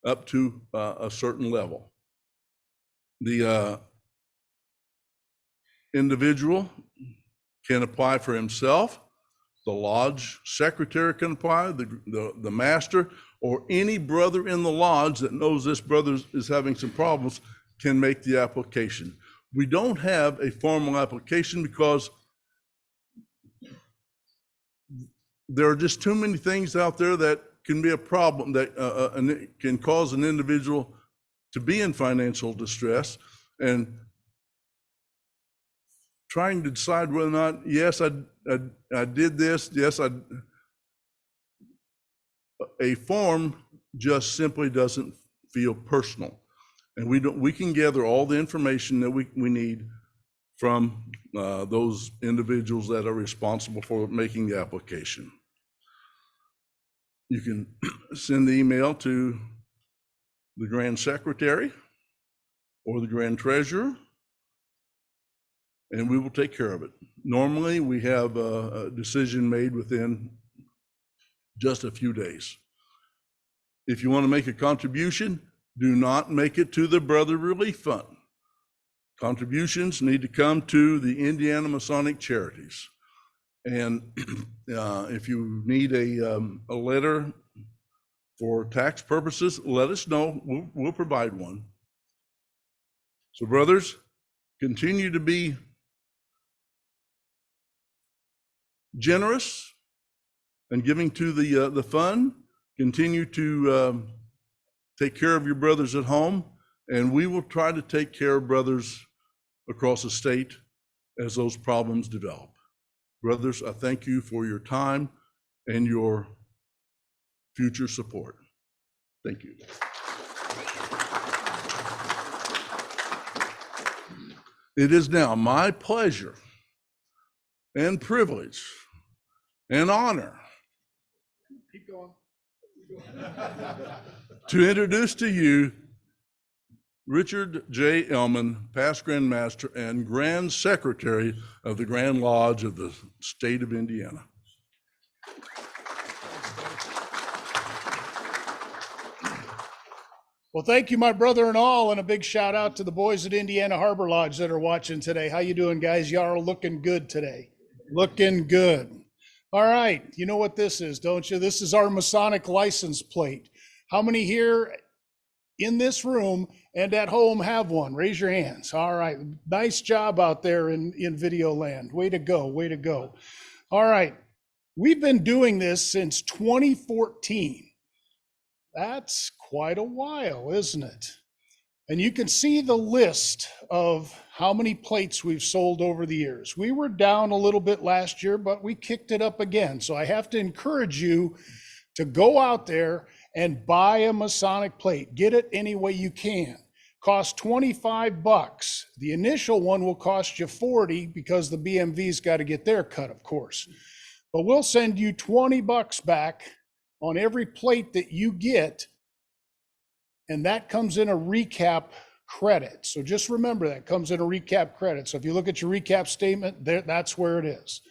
J: up to a certain level. The individual can apply for himself. The lodge secretary can apply, the master, or any brother in the lodge that knows this brother is having some problems can make the application. We don't have a formal application because there are just too many things out there that can be a problem, that can cause an individual to be in financial distress, and trying to decide whether or not, yes, I did this, yes, a form just simply doesn't feel personal. And we can gather all the information that we need from those individuals that are responsible for making the application. You can send the email to the Grand Secretary or the Grand Treasurer, and we will take care of it. Normally, we have a decision made within just a few days. If you want to make a contribution, do not make it to the Brother Relief Fund. Contributions need to come to the Indiana Masonic Charities. And if you need a letter for tax purposes, let us know. We'll provide one. So brothers, continue to be generous and giving to the fund. Continue to take care of your brothers at home, and we will try to take care of brothers across the state as those problems develop. Brothers, I thank you for your time and your future support. Thank you. It is now my pleasure and privilege and honor to introduce to you Richard J. Ellman, past Grand Master and Grand Secretary of the Grand Lodge of the state of Indiana.
K: Well, thank you, my brother and all, and a big shout out to the boys at Indiana Harbor Lodge that are watching today. How you doing, guys? Y'all are looking good today. Looking good. All right, you know what this is, don't you? This is our Masonic license plate. How many here in this room and at home have one? Raise your hands. All right, nice job out there in video land. Way to go, way to go. All right, we've been doing this since 2014. That's quite a while, isn't it? And you can see the list of how many plates we've sold over the years. We were down a little bit last year, but we kicked it up again. So I have to encourage you to go out there and buy a Masonic plate. Get it any way you can. Cost $25. The initial one will cost you $40 because the BMV's got to get their cut, of course. But we'll send you $20 back on every plate that you get, and that comes in a recap credit. So just remember that comes in a recap credit. So if you look at your recap statement, that's where it is.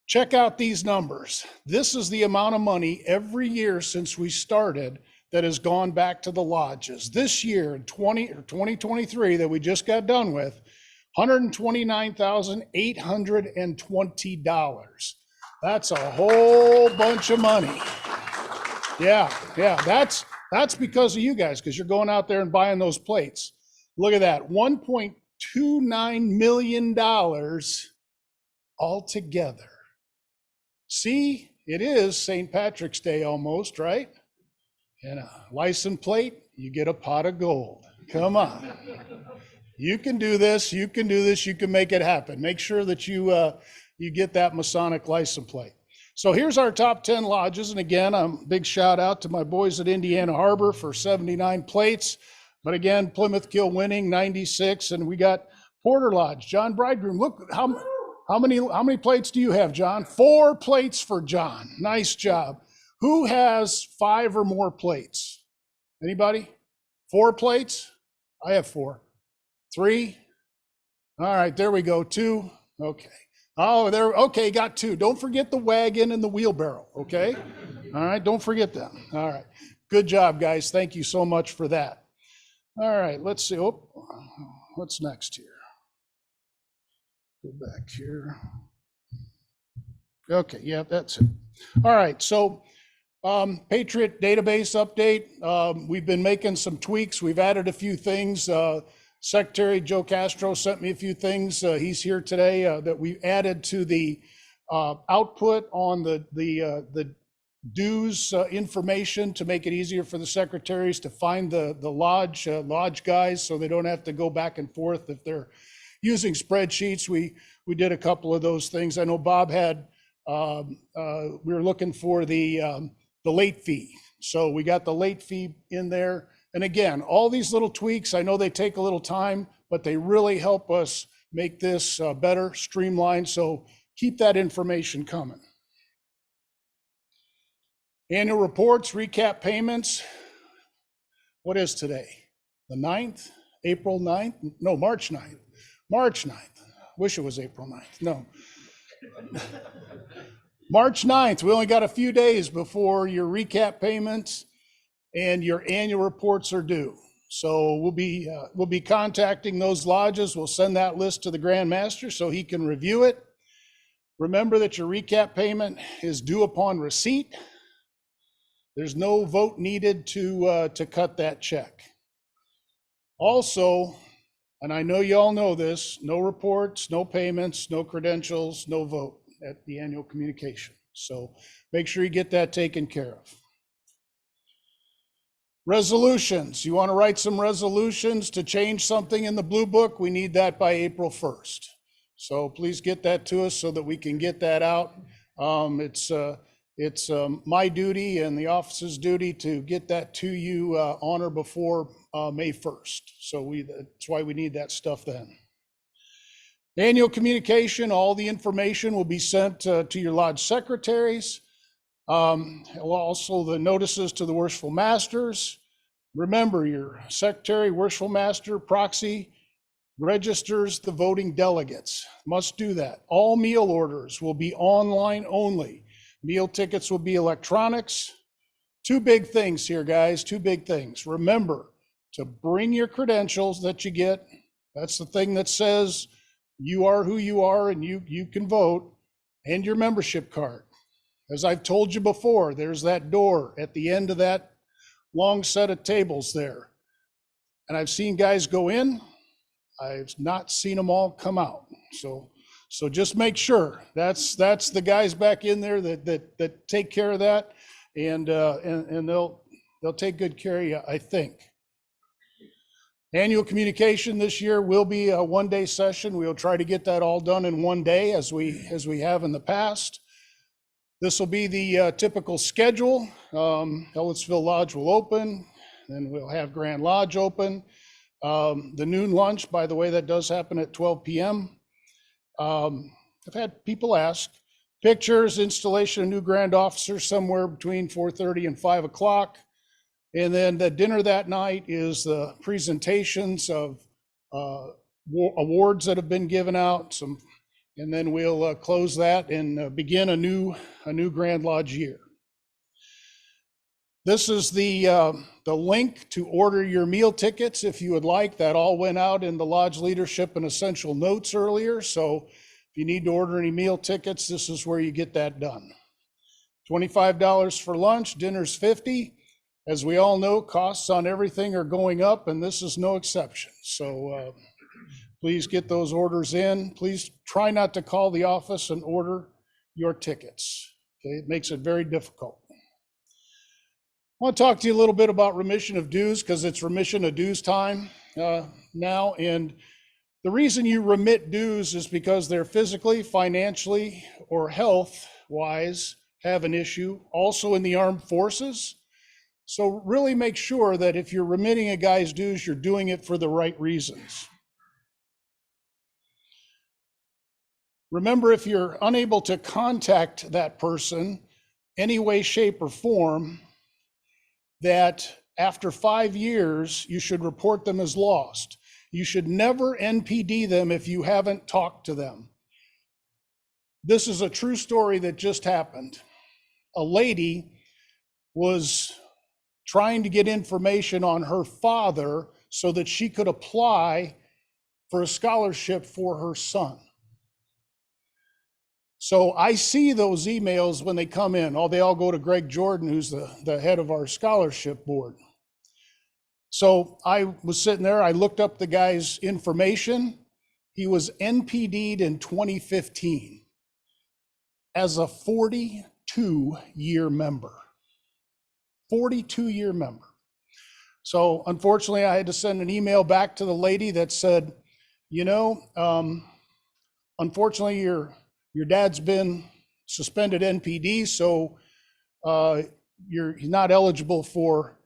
K: Check out these numbers. This is the amount of money every year since we started that has gone back to the lodges. This year, in 2023 that we just got done with, $129,820. That's a whole bunch of money. Yeah, that's That's because of you guys, because you're going out there and buying those plates. Look at that, $1.29 million altogether. See, it is St. Patrick's Day almost, right? And a license plate, you get a pot of gold. Come on. You can do this, you can do this, you can make it happen. Make sure that you get that Masonic license plate. So here's our top 10 lodges. And again, a big shout out to my boys at Indiana Harbor for 79 plates. But again, Plymouth Kill winning 96. And we got Porter Lodge, John Bridegroom. Look, how many plates do you have, John? 4 plates for John. Nice job. Who has 5 or more plates? Anybody? 4 plates? I have 4. 3? All right, there we go. 2. Okay. Oh, there. Okay, got 2. Don't forget the wagon and the wheelbarrow. Okay. All right, don't forget them. All right. Good job, guys. Thank you so much for that. All right, let's see. Oh, what's next here? Go back here. Okay, yeah, that's it. All right, so Patriot database update. We've been making some tweaks. We've added a few things. Secretary Joe Castro sent me a few things. He's here today that we added to the output on the dues information to make it easier for the secretaries to find the lodge guys, so they don't have to go back and forth if they're using spreadsheets. We did a couple of those things. I know Bob had. We were looking for the late fee, so we got the late fee in there. And again, all these little tweaks, I know they take a little time, but they really help us make this better, streamlined. So keep that information coming. Annual reports, recap payments. What is today? The 9th? April 9th? No, March 9th. March 9th. Wish it was April 9th. No. March 9th. We only got a few days before your recap payments and your annual reports are due. So we'll be contacting those lodges. We'll send that list to the Grand Master so he can review it. Remember that your recap payment is due upon receipt. There's no vote needed to cut that check. Also, and I know you all know this, no reports, no payments, no credentials, no vote at the annual communication. So make sure you get that taken care of. Resolutions. You want to write some resolutions to change something in the Blue Book? We need that by April 1st. So please get that to us so that we can get that out. It's my duty and the office's duty to get that to you on or before May 1st. So that's why we need that stuff then. Annual communication, all the information will be sent to your lodge secretaries. Also the notices to the worshipful masters. Remember, your secretary, worshipful master, proxy registers the voting delegates. Must do that. All meal orders will be online only. Meal tickets will be electronics. 2 big things here, guys, 2 big things. Remember to bring your credentials that you get. That's the thing that says you are who you are and you can vote, and your membership card. As I've told you before, there's that door at the end of that long set of tables there. And I've seen guys go in. I've not seen them all come out. So just make sure that's the guys back in there that take care of that, and they'll take good care of you, I think. Annual communication this year will be a 1-day session. We'll try to get that all done in 1 day as we have in the past. This will be the typical schedule. Ellettsville Lodge will open, then we'll have Grand Lodge open. The noon lunch, by the way, that does happen at 12 p.m. I've had people ask, pictures, installation of new grand officers somewhere between 4:30 and 5 o'clock. And then the dinner that night is the presentations of awards that have been given out, and then we'll close that and begin a new Grand Lodge year. This is the link to order your meal tickets if you would like. That all went out in the Lodge Leadership and Essential Notes earlier. So if you need to order any meal tickets, this is where you get that done. $25 for lunch, dinner's $50. As we all know, costs on everything are going up, and this is no exception. So please get those orders in. Please try not to call the office and order your tickets. Okay, it makes it very difficult. I want to talk to you a little bit about remission of dues, because it's remission of dues time now. And the reason you remit dues is because they're physically, financially, or health-wise have an issue. Also in the armed forces. So really make sure that if you're remitting a guy's dues, you're doing it for the right reasons. Remember, if you're unable to contact that person any way, shape, or form, that after 5 years, you should report them as lost. You should never NPD them if you haven't talked to them. This is a true story that just happened. A lady was trying to get information on her father so that she could apply for a scholarship for her son. So I see those emails when they come in. Oh, they all go to Greg Jordan, who's the head of our scholarship board. So I was sitting there, I looked up the guy's information. He was NPD'd in 2015 as a 42-year member. 42-year member. So unfortunately, I had to send an email back to the lady that said, you know, unfortunately, your dad's been suspended NPD, so you're not eligible for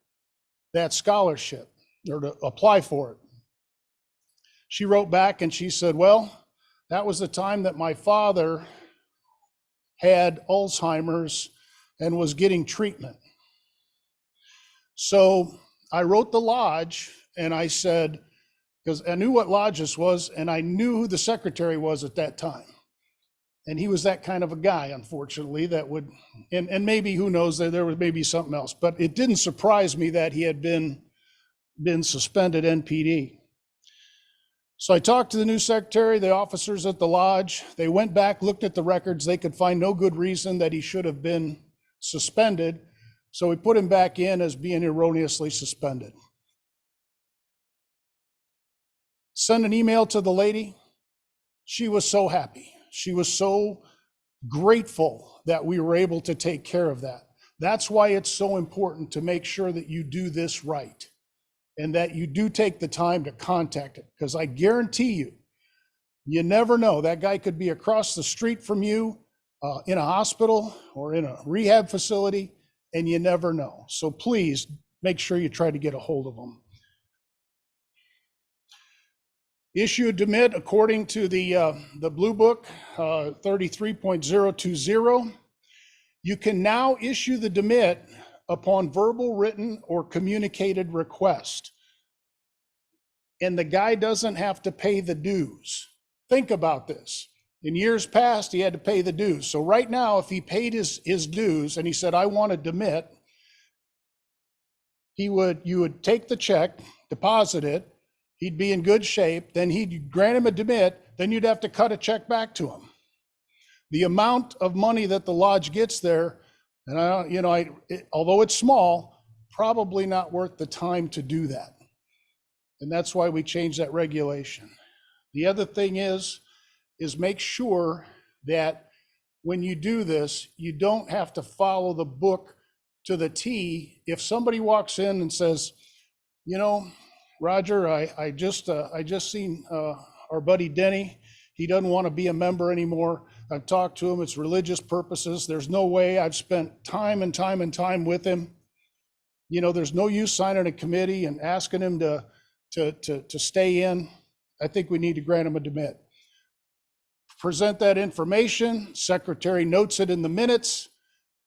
K: that scholarship or to apply for it. She wrote back and she said, well, that was the time that my father had Alzheimer's and was getting treatment. So I wrote the lodge and I said, because I knew what lodge this was and I knew who the secretary was at that time. And he was that kind of a guy, unfortunately, that would, and maybe, who knows, there was maybe something else, but it didn't surprise me that he had been suspended NPD. So I talked to the new secretary, the officers at the lodge. They went back, looked at the records. They could find no good reason that he should have been suspended. So we put him back in as being erroneously suspended. Send an email to the lady. She was so happy. She was so grateful that we were able to take care of that. That's why it's so important to make sure that you do this right and that you do take the time to contact it, because I guarantee you, you never know. That guy could be across the street from you in a hospital or in a rehab facility, and you never know. So please make sure you try to get a hold of them. Issue a demit according to the Blue Book 33.020. You can now issue the demit upon verbal, written, or communicated request. And the guy doesn't have to pay the dues. Think about this. In years past, he had to pay the dues. So right now, if he paid his dues and he said, I want to demit, you would take the check, deposit it, he'd be in good shape, then he'd grant him a demit, then you'd have to cut a check back to him. The amount of money that the lodge gets there, and although it's small, probably not worth the time to do that. And that's why we changed that regulation. The other thing is make sure that when you do this, you don't have to follow the book to the T. If somebody walks in and says, you know, Roger, I just seen our buddy Denny. He doesn't want to be a member anymore. I've talked to him. It's religious purposes. There's no way. I've spent time and time and time with him. You know, there's no use signing a committee and asking him to stay in. I think we need to grant him a demit. Present that information. Secretary notes it in the minutes.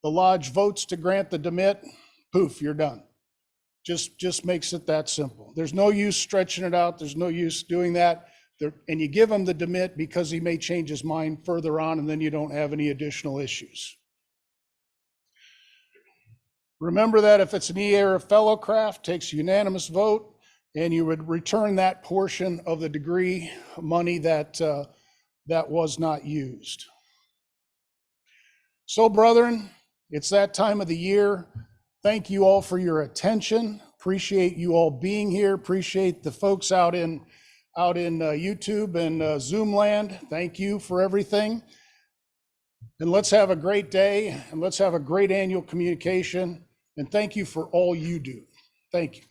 K: The lodge votes to grant the demit. Poof, you're done. Just makes it that simple. There's no use stretching it out. There's no use doing that. And you give him the demit because he may change his mind further on, and then you don't have any additional issues. Remember that if it's an EA or a fellow craft, takes a unanimous vote, and you would return that portion of the degree money that was not used. So, brethren, it's that time of the year. Thank you all for your attention. Appreciate you all being here. Appreciate the folks out in YouTube and Zoom land. Thank you for everything. And let's have a great day, and let's have a great annual communication. And thank you for all you do. Thank you.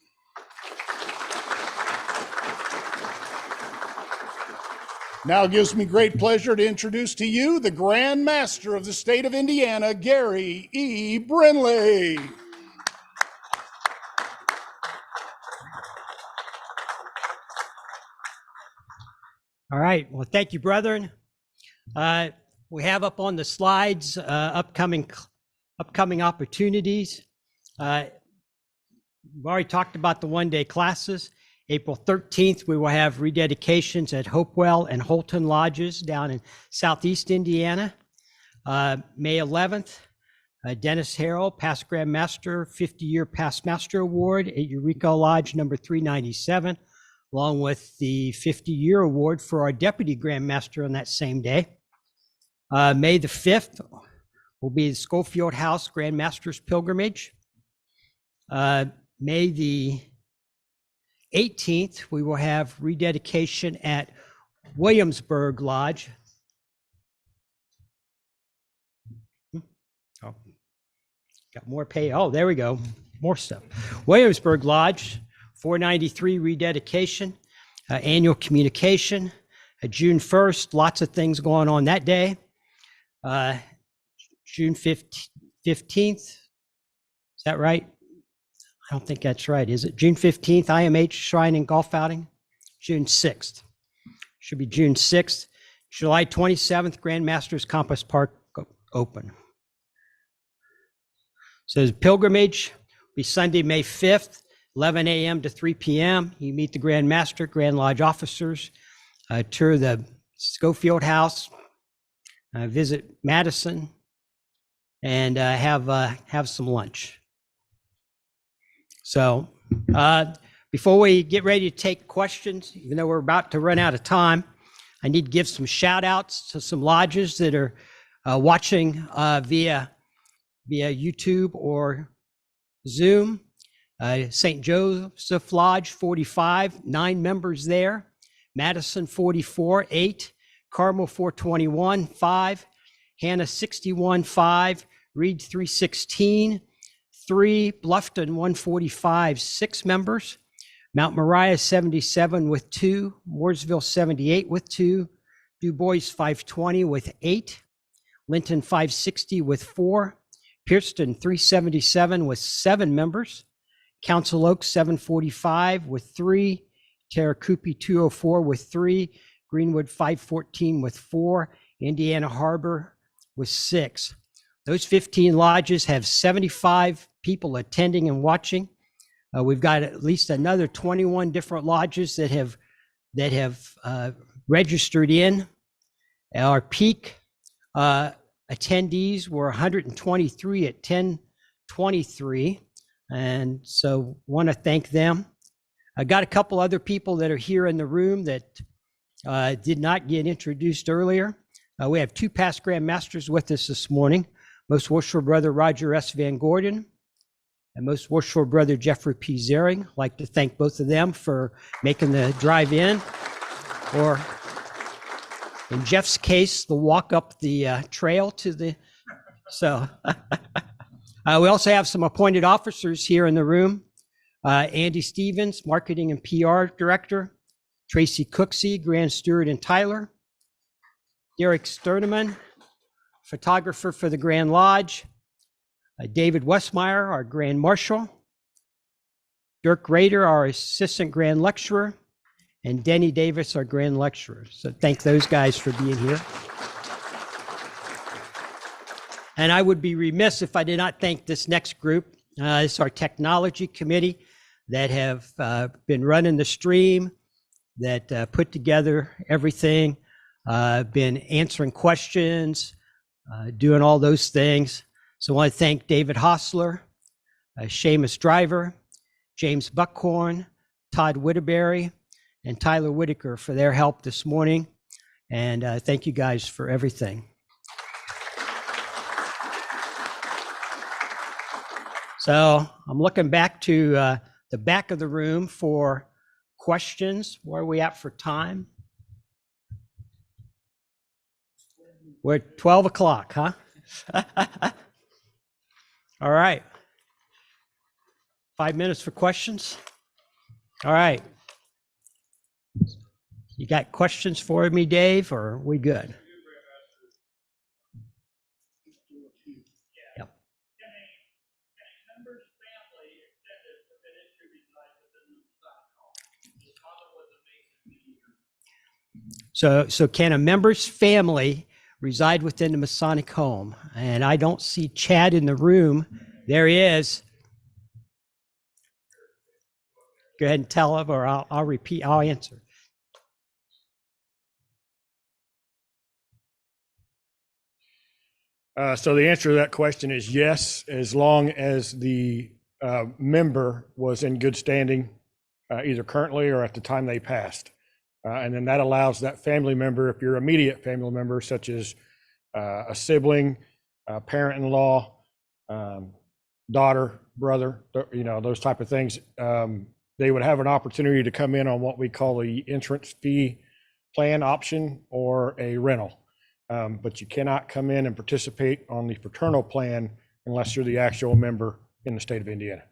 K: Now it gives me great pleasure to introduce to you the Grand Master of the state of Indiana, Gary E. Brinley.
B: All right. Well, thank you, brethren. We have up on the slides upcoming opportunities. We've already talked about the one-day classes. April 13th, we will have rededications at Hopewell and Holton Lodges down in Southeast Indiana. May 11th, Dennis Harrell, Past Grand Master, 50-year Past Master Award at Eureka Lodge number 397, along with the 50-year award for our Deputy Grand Master on that same day. May the 5th will be the Schofield House Grand Master's Pilgrimage. May the 18th, we will have rededication at Williamsburg Lodge. Oh, got more pay. Oh, there we go. More stuff. Williamsburg Lodge, 493 rededication, annual communication. June 1st, lots of things going on that day. June 15th, is that right? I don't think that's right, is it? June 15th, IMH Shrine and Golf Outing. June 6th. Should be June 6th. July 27th, Grand Masters Compass Park open. So the pilgrimage will be Sunday, May 5th, 11 a.m. to 3 p.m. You meet the Grand Master, Grand Lodge officers, tour the Schofield House, visit Madison, and have some lunch. So before we get ready to take questions, even though we're about to run out of time, I need to give some shout outs to some lodges that are watching via YouTube or Zoom. St. Joseph Lodge, 45, 9 members there. Madison, 44, 8. Carmel, 421, 5. Hannah, 61, 5. Reed, 316. 3, Bluffton 145, 6 members. Mount Moriah 77 with 2, Mooresville 78 with 2, Du Bois 520 with 8, Linton 560 with 4, Pierceton 377 with 7 members, Council Oaks 745 with 3, Tarakupi 204 with 3, Greenwood 514 with 4, Indiana Harbor with 6. Those 15 lodges have 75 people attending and watching. We've got at least another 21 different lodges that have registered in. Our peak attendees were 123 at 10:23, and so want to thank them. I got a couple other people that are here in the room that did not get introduced earlier. We have 2 past Grand Masters with us this morning. Most worshipful brother Roger S. Van Gordon and most worshipful brother Jeffrey P. Zering. I'd like to thank both of them for making the drive in, or in Jeff's case, the walk up the trail to the, so. We also have some appointed officers here in the room. Andy Stevens, Marketing and PR Director. Tracy Cooksey, Grand Steward and Tyler. Derek Sterneman, photographer for the Grand Lodge. David Westmeyer, our Grand Marshal. Dirk Rader, our Assistant Grand Lecturer. And Denny Davis, our Grand Lecturer. So thank those guys for being here. And I would be remiss if I did not thank this next group. It's our Technology Committee that have been running the stream, that put together everything, been answering questions, doing all those things. So I want to thank David Hostler, Seamus Driver, James Buckhorn, Todd Whitterberry, and Tyler Whitaker for their help this morning. And thank you guys for everything. So I'm looking back to the back of the room for questions. Where are we at for time? We're at 12 o'clock, huh? All right. 5 minutes for questions. All right. You got questions for me, Dave, or are we good? Yep. So can a member's family reside within the Masonic home? And I don't see Chad in the room. There he is. Go ahead and tell him, or I'll repeat, I'll answer.
D: So the answer to that question is yes, as long as the member was in good standing, either currently or at the time they passed. And then that allows that family member, if you're immediate family member, such as a sibling, a parent-in-law, daughter, brother, those type of things, they would have an opportunity to come in on what we call the entrance fee plan option or a rental. But you cannot come in and participate on the fraternal plan unless you're the actual member in the state of Indiana.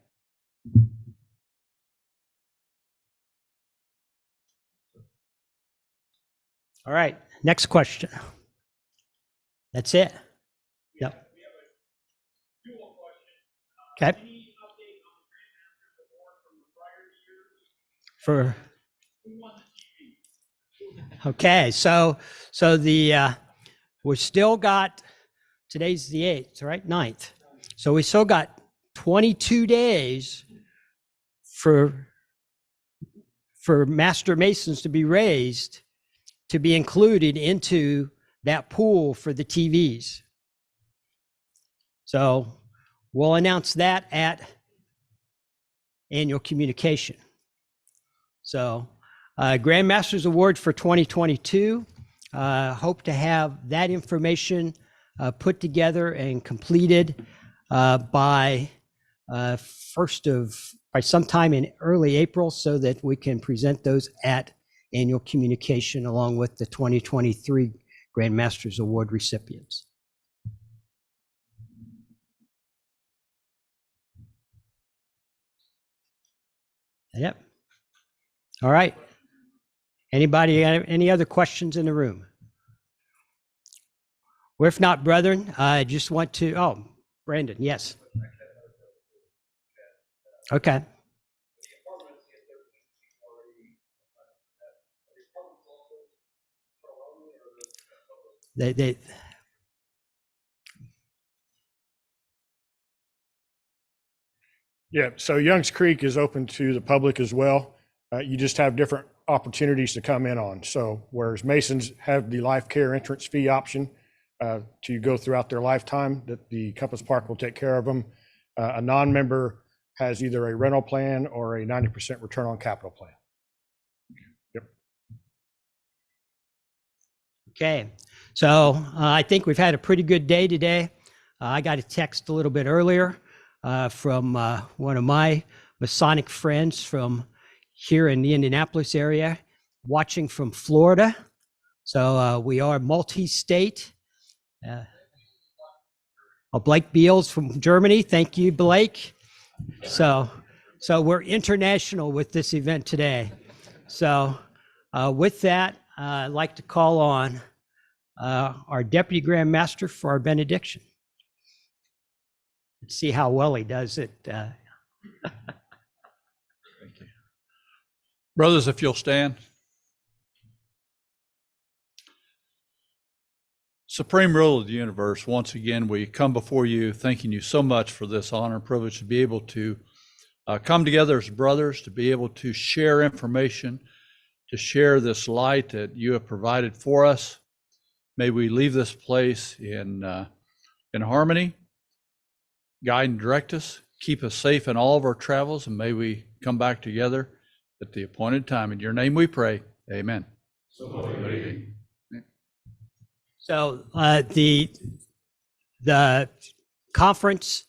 B: All right, next question. That's it? Yep. Okay. Okay, so we still got, today's the 8th, right? 9th. So we still got 22 days for Master Masons to be raised, to be included into that pool for the TVs. So we'll announce that at annual communication. So Grandmaster's Award for 2022, hope to have that information put together and completed by sometime in early April, so that we can present those at annual communication along with the 2023 Grandmaster's Award recipients. Yep. All right. Anybody got any other questions in the room? Or if not, brethren, I just want to, Brandon, yes. Okay.
D: Yeah, so Youngs Creek is open to the public as well. You just have different opportunities to come in on. So whereas Masons have the life care entrance fee option to go throughout their lifetime, that the Compass Park will take care of them. A non-member has either a rental plan or a 90% return on capital plan. Yep.
B: Okay, so I think we've had a pretty good day today. I got a text a little bit earlier from one of my Masonic friends from here in the Indianapolis area, watching from Florida. So we are multi-state. Blake Beals from Germany. Thank you, Blake. So we're international with this event today. So with that, I'd like to call on our Deputy Grand Master for our benediction. Let's see how well he does it.
A: Thank you. Brothers, if you'll stand. Supreme Ruler of the universe, once again, we come before you thanking you so much for this honor and privilege to be able to come together as brothers, to be able to share information, to share this light that you have provided for us. May we leave this place in harmony, guide and direct us, keep us safe in all of our travels, and may we come back together at the appointed time. In your name we pray, amen.
B: So the conference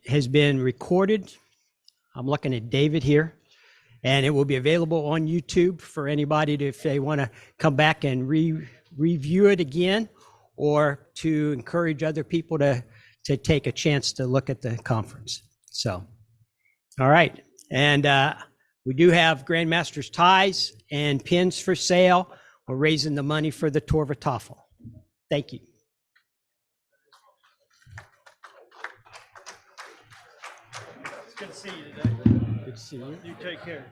B: has been recorded. I'm looking at David here, and it will be available on YouTube for anybody if they want to come back and review it again, or to encourage other people to take a chance to look at the conference. So, all right. And we do have Grandmaster's ties and pins for sale. We're raising the money for the Torva Tafel. Thank you.
C: It's good to see you today.
B: Good to see you.
C: You take care.